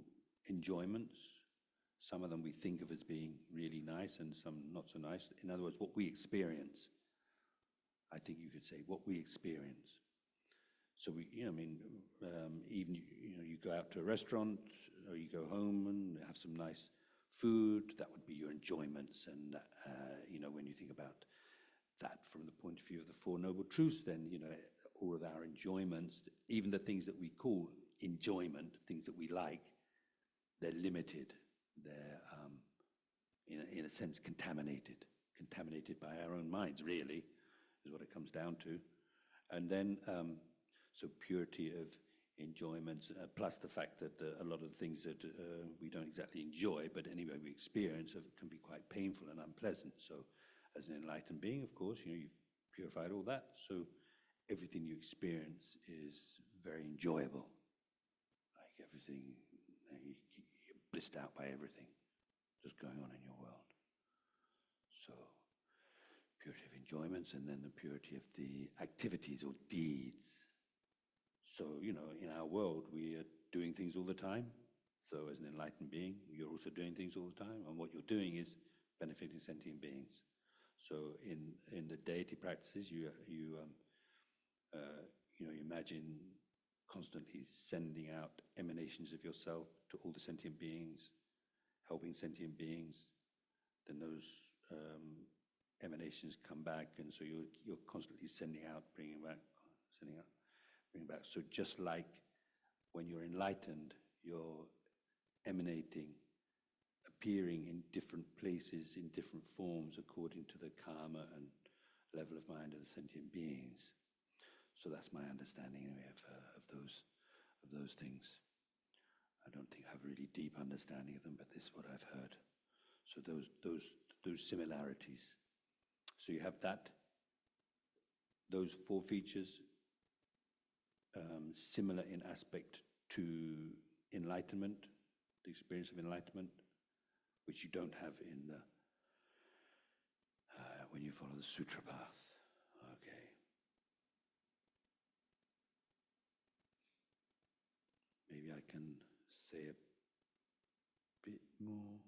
enjoyments. Some of them we think of as being really nice and some not so nice. In other words, what we experience. I think you could say what we experience. So we, you know, I mean, even you go out to a restaurant or you go home and have some nice food. That would be your enjoyments. And you know, when you think about that from the point of view of the Four Noble Truths, then you know all of our enjoyments, even the things that we call enjoyment, things that we like, they're limited. They're in a sense contaminated by our own minds. Really, is what it comes down to. And then so purity of enjoyments, plus the fact that a lot of the things that we don't exactly enjoy, but anyway we experience, can be quite painful and unpleasant. So as an enlightened being, of course, you know, you've purified all that. So everything you experience is very enjoyable. Like everything, you're blissed out by everything just going on in your world. So purity of enjoyments, and then the purity of the activities or deeds. So, you know, in our world, we are doing things all the time. So as an enlightened being, you're also doing things all the time. And what you're doing is benefiting sentient beings. So in the deity practices, you imagine constantly sending out emanations of yourself to all the sentient beings, helping sentient beings. Then those emanations come back, and so you're constantly sending out, bringing back, sending out, bringing back. So just like when you're enlightened, you're emanating, appearing in different places, in different forms, according to the karma and level of mind of the sentient beings. So that's my understanding anyway of those things. I don't think I have a really deep understanding of them, but this is what I've heard. So those similarities. So you have those four features, similar in aspect to enlightenment, the experience of enlightenment, which you don't have in the when you follow the sutra path. Okay. Maybe I can say a bit more.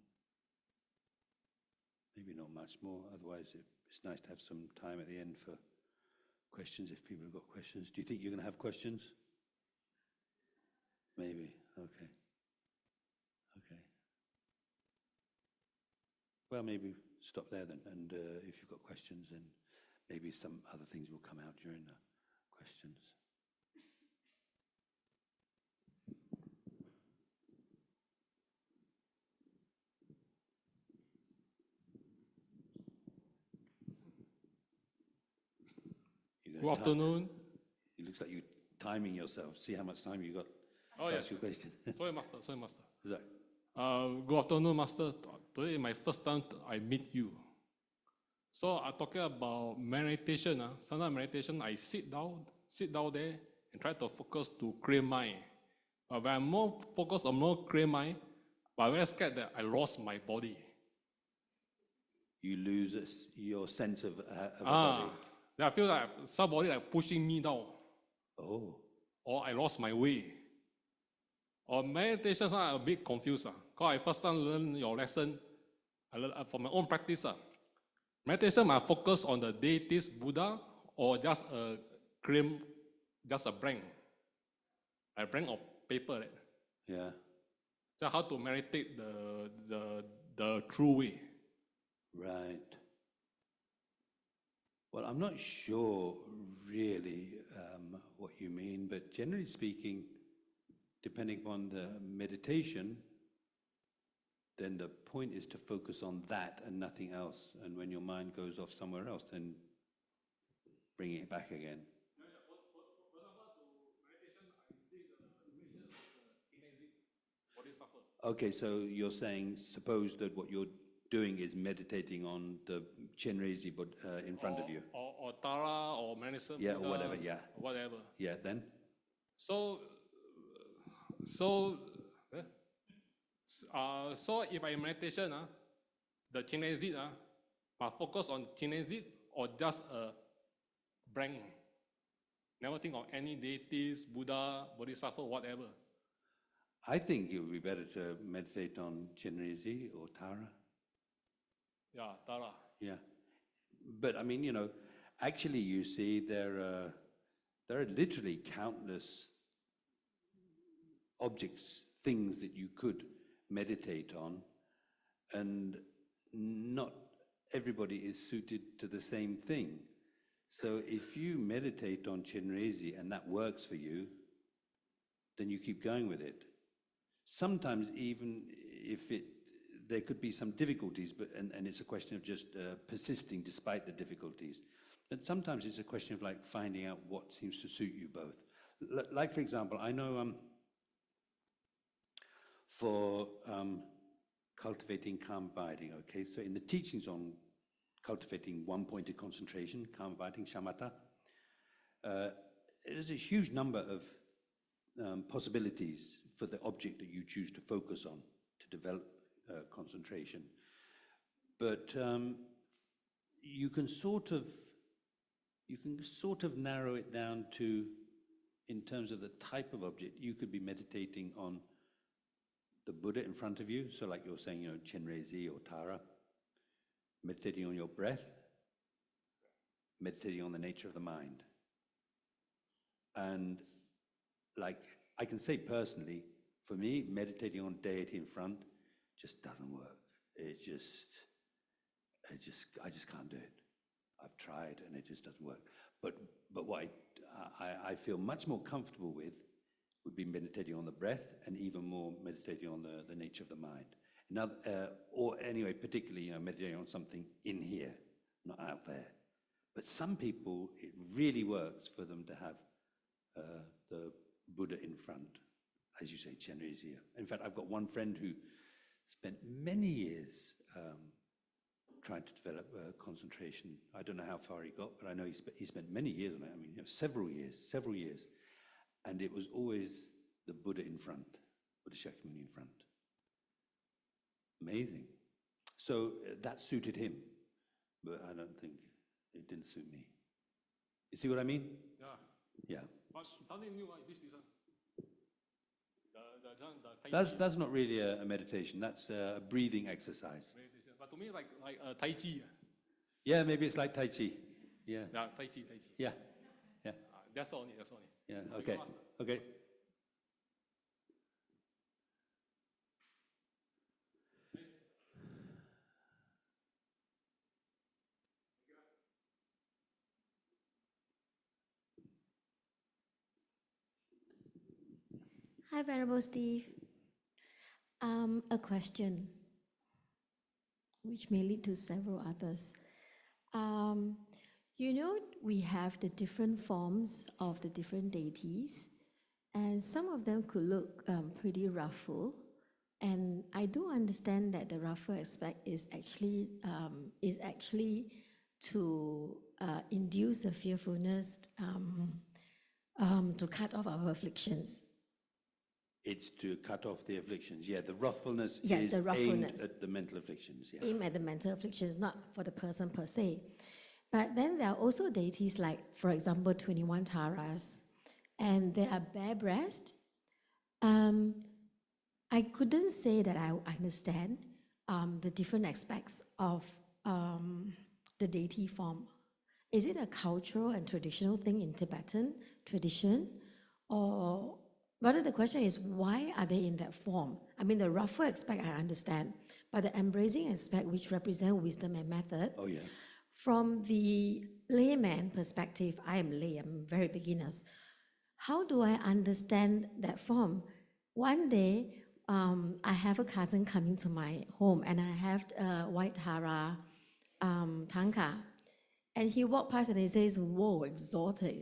Maybe not much more. Otherwise, it's nice to have some time at the end for questions if people have got questions. Do you think you're going to have questions? Maybe. Okay. Okay. Well, maybe stop there then. And if you've got questions, then maybe some other things will come out during the questions. Good afternoon. It looks like you're timing yourself. See how much time you got to ask your question. Sorry, Master. Is that? Good afternoon, Master. Today is my first time I meet you. So I'm talking about meditation. Sometimes meditation, I sit down there and try to focus to clear mind. But when I'm more focused on more clear mind, but I'm very scared that I lost my body. You lose your sense of a body. I feel like somebody like pushing me down. Oh. Or I lost my way. Or meditation, I'm a bit confused. Because I first time learned your lesson, I learned from my own practice. Meditation, I focus on the deities, Buddha, or just a claim, just a blank of paper. Yeah. So how to meditate the true way. Right. Well, I'm not sure really what you mean, but generally speaking, depending upon the meditation, then the point is to focus on that and nothing else. And when your mind goes off somewhere else, then bring it back again. Okay, so you're saying, suppose that what you're doing is meditating on the Chenrezig in front of you. Or Tara, or medicine. Yeah, Buddha, or whatever, yeah. Whatever. Yeah, then? So if I meditation, the Chenrezig, I focus on Chenrezig or just a blank. Never think of any deities, Buddha, Bodhisattva, whatever. I think it would be better to meditate on Chenrezig or Tara. Yeah, Tara. Yeah. But I mean, actually you see there are literally countless objects, things that you could meditate on, and not everybody is suited to the same thing. So if you meditate on Chenrezig and that works for you, then you keep going with it. Sometimes even if there could be some difficulties, and it's a question of just persisting despite the difficulties. But sometimes it's a question of like finding out what seems to suit you both. Like for example, I know for cultivating calm abiding, okay, so in the teachings on cultivating one-pointed concentration, calm abiding, shamatha, there's a huge number of possibilities for the object that you choose to focus on to develop concentration. But you can sort of narrow it down to, in terms of the type of object, you could be meditating on the Buddha in front of you, so like you're saying, Chenrezig or Tara, meditating on your breath, meditating on the nature of the mind. And like I can say personally, for me, meditating on deity in front just doesn't work. I just can't do it. I've tried and it just doesn't work. But what I feel much more comfortable with would be meditating on the breath, and even more meditating on the nature of the mind. Now, or anyway, particularly meditating on something in here, not out there. But some people, it really works for them to have the Buddha in front, as you say, Chenrezig. In fact, I've got one friend who spent many years trying to develop concentration. I don't know how far he got, but I know he spent many years on it. I mean, several years. And it was always the Buddha in front, Buddha Shakyamuni in front. Amazing. So that suited him, but I don't think it didn't suit me. You see what I mean? Yeah. Yeah. But something new, this the That's not really a meditation. That's a breathing exercise. meditation. But to me, like Tai Chi. Yeah, maybe it's like Tai Chi. Yeah. Yeah, Tai Chi. Yeah. Yeah. That's only. Yeah. Okay. Okay. Hi, Venerable Steve. A question, which may lead to several others. We have the different forms of the different deities, and some of them could look pretty wrathful. And I do understand that the wrathful aspect is actually to induce a fearfulness to cut off our afflictions. It's to cut off the afflictions. Yeah, the wrathfulness Yeah, is the wrathfulness. aimed at the mental afflictions. Yeah. Aim at the mental afflictions, not for the person per se. But then there are also deities like, for example, 21 Taras, and they are bare-breasted. I couldn't say that I understand the different aspects of the deity form. Is it a cultural and traditional thing in Tibetan tradition? Or rather the question is, why are they in that form? I mean, the wrathful aspect I understand, but the embracing aspect, which represents wisdom and method, Oh, yeah. From the layman perspective, I am lay, I'm very beginners. How do I understand that form? One day, I have a cousin coming to my home and I have a white hara tanka. And he walked past and he says, whoa, exotic,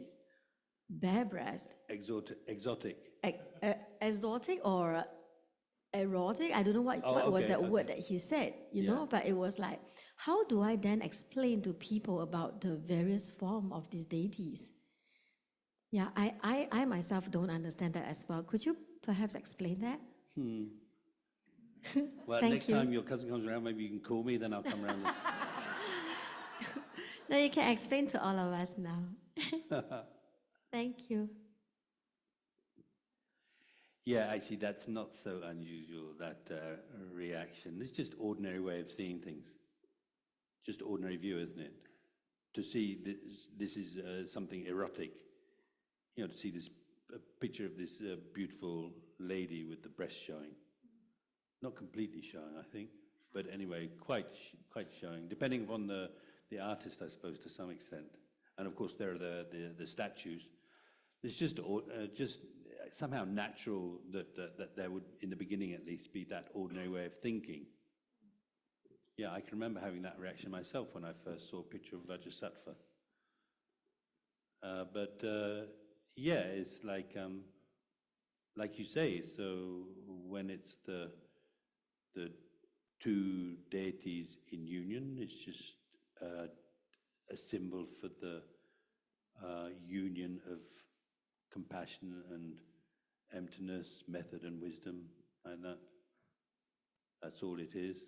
bare breast. Exotic. Exotic or erotic? I don't know what was that word that he said, you know, but it was like, how do I then explain to people about the various forms of these deities? Yeah, I myself don't understand that as well. Could you perhaps explain that? Well, Thank next you. time your cousin comes around, maybe you can call me, then I'll come around. No, you can explain to all of us now. Thank you. Yeah, actually, that's not so unusual, that reaction. It's just ordinary way of seeing things. Just ordinary view, isn't it? To see this is something erotic. You know, to see this picture of this beautiful lady with the breast showing. Not completely showing, I think, but anyway, quite showing, depending upon the artist, I suppose, to some extent. And of course, there are the statues. It's just somehow natural that there would, in the beginning at least, be that ordinary way of thinking. Yeah, I can remember having that reaction myself when I first saw a picture of Vajrasattva. Yeah, it's like you say, so when it's the two deities in union, it's just a symbol for the union of compassion and emptiness, method and wisdom, and that's all it is.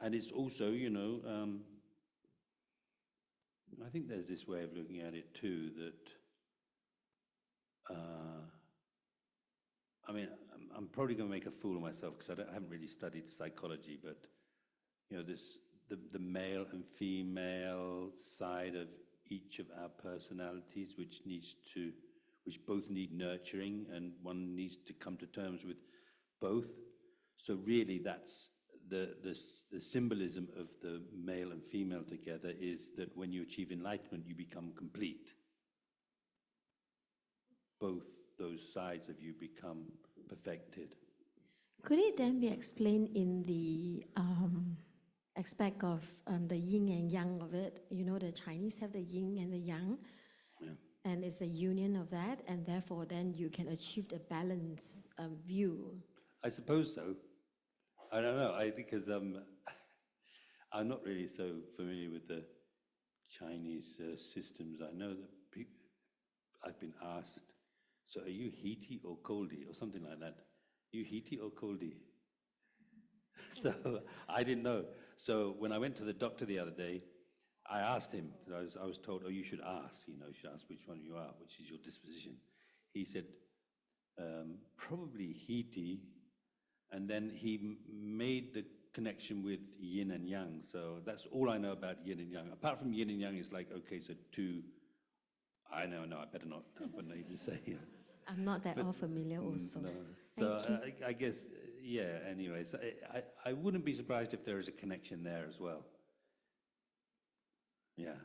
And it's also, you know, I think there's this way of looking at it too, that I mean, I'm probably going to make a fool of myself because I haven't really studied psychology, but you know, the male and female side of each of our personalities, which both need nurturing, and one needs to come to terms with both. So really, that's the symbolism of the male and female together is that when you achieve enlightenment, you become complete. Both those sides of you become perfected. Could it then be explained in the aspect of the yin and yang of it? You know, the Chinese have the yin and the yang, and it's a union of that, and therefore then you can achieve the balanced view. I suppose so. I don't know, because I'm not really so familiar with the Chinese systems. I know that I've been asked, so are you heaty or coldy or something like that? Are you heaty or coldy? So I didn't know. So when I went to the doctor the other day, I asked him, I was told, oh, you should ask, you should ask which one you are, which is your disposition. He said, probably heaty, and then he made the connection with yin and yang. So that's all I know about yin and yang. Apart from yin and yang, it's like, okay, so two, I know, no, I better not, I wouldn't even say. I'm not that all familiar also. No. So I guess, yeah, anyway, so I wouldn't be surprised if there is a connection there as well. Yeah.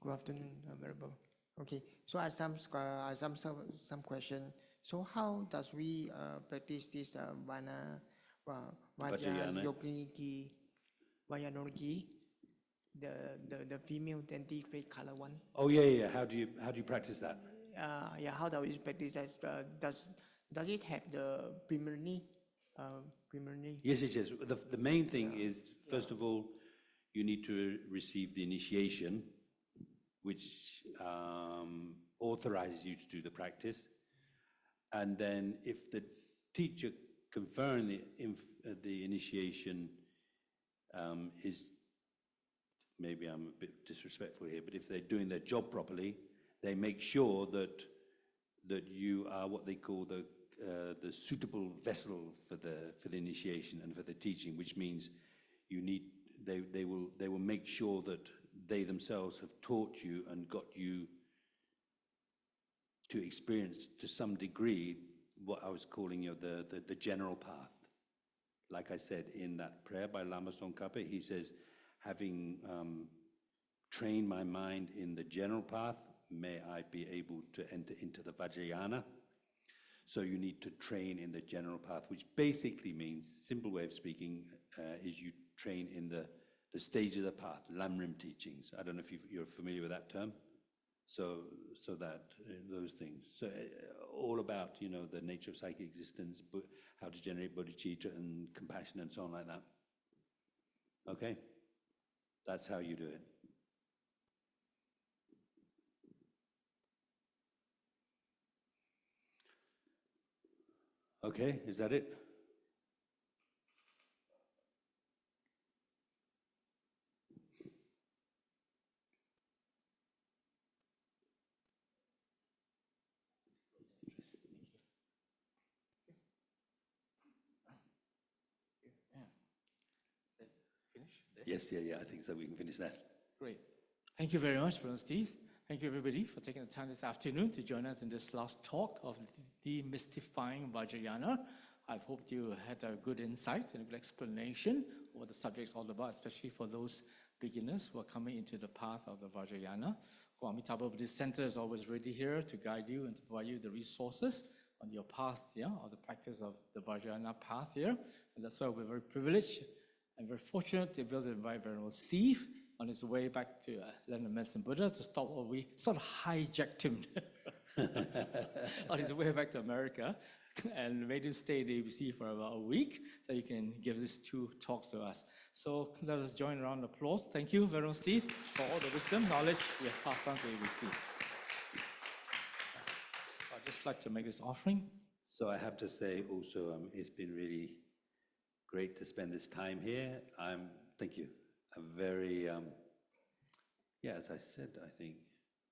Good afternoon, Venerable. Okay, so I have some question. So how does we practice this Vajrayana Vajrayana, the female dainty red color one? Oh yeah. How do you practice that? Yeah, how do we practice that? Does it have the preliminary? Yes. The main thing is, first of all, you need to receive the initiation, which authorizes you to do the practice. And then if the teacher confirms the initiation is, maybe I'm a bit disrespectful here, but if they're doing their job properly, they make sure that you are what they call the suitable vessel for the initiation and for the teaching, which means they will make sure that they themselves have taught you and got you to experience to some degree what I was calling the general path. like I said, in that prayer by Lama Tsongkhapa, he says, having trained my mind in the general path, may I be able to enter into the Vajrayana. So you need to train in the general path, which basically means, simple way of speaking, is you train in the stage of the path, Lamrim teachings. I don't know if you're familiar with that term. So that those things. So all about, you know, the nature of psychic existence, how to generate bodhicitta and compassion and so on like that. Okay? That's how you do it. Okay, is that it? Yes, yeah, I think so. We can finish that. Great. Thank you very much, Ven Steve. Thank you, everybody, for taking the time this afternoon to join us in this last talk of Demystifying Vajrayana. I hope you had a good insight and a good explanation of what the subject is all about, especially for those beginners who are coming into the path of the Vajrayana. Amitabha Buddhist Center is always ready here to guide you and to provide you the resources on your path, or the practice of the Vajrayana path here. And that's why we're very privileged and very fortunate to be able to invite Venerable Steve on his way back to Land of Medicine Buddha to stop what we sort of hijacked him on his way back to America and made him stay at the ABC for about a week so he can give these 2 talks to us. So let us join a round of applause. Thank you, Venerable Steve, for all the wisdom, knowledge you have passed on to ABC. I'd just like to make this offering. So I have to say also, it's been really great to spend this time here. Thank you. I'm very, as I said, I think,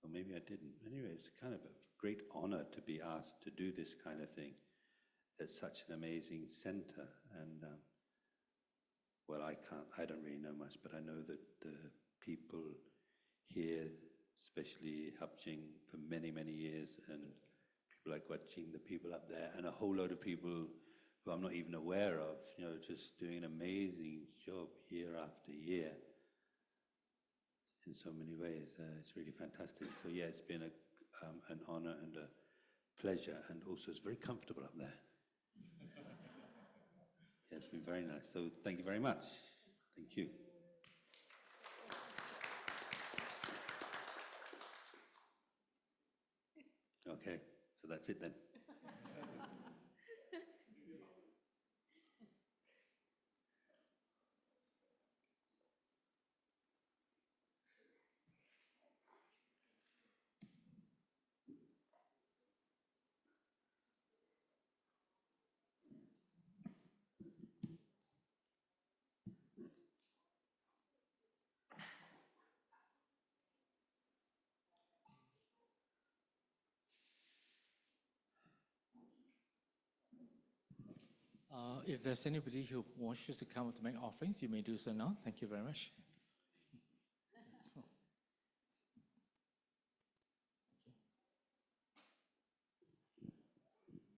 or maybe I didn't. Anyway, it's kind of a great honor to be asked to do this kind of thing at such an amazing center. And, well, I don't really know much, but I know that the people here, especially Hapching for many, many years, and people like Watching, the people up there, and a whole load of people who I'm not even aware of, you know, just doing an amazing job year after year in so many ways. It's really fantastic. So yeah, it's been an honor and a pleasure, and also it's very comfortable up there. Yeah, it's been very nice. So thank you very much. Thank you. Okay, so that's it then. If there's anybody who wants to come to make offerings, you may do so now. Thank you very much.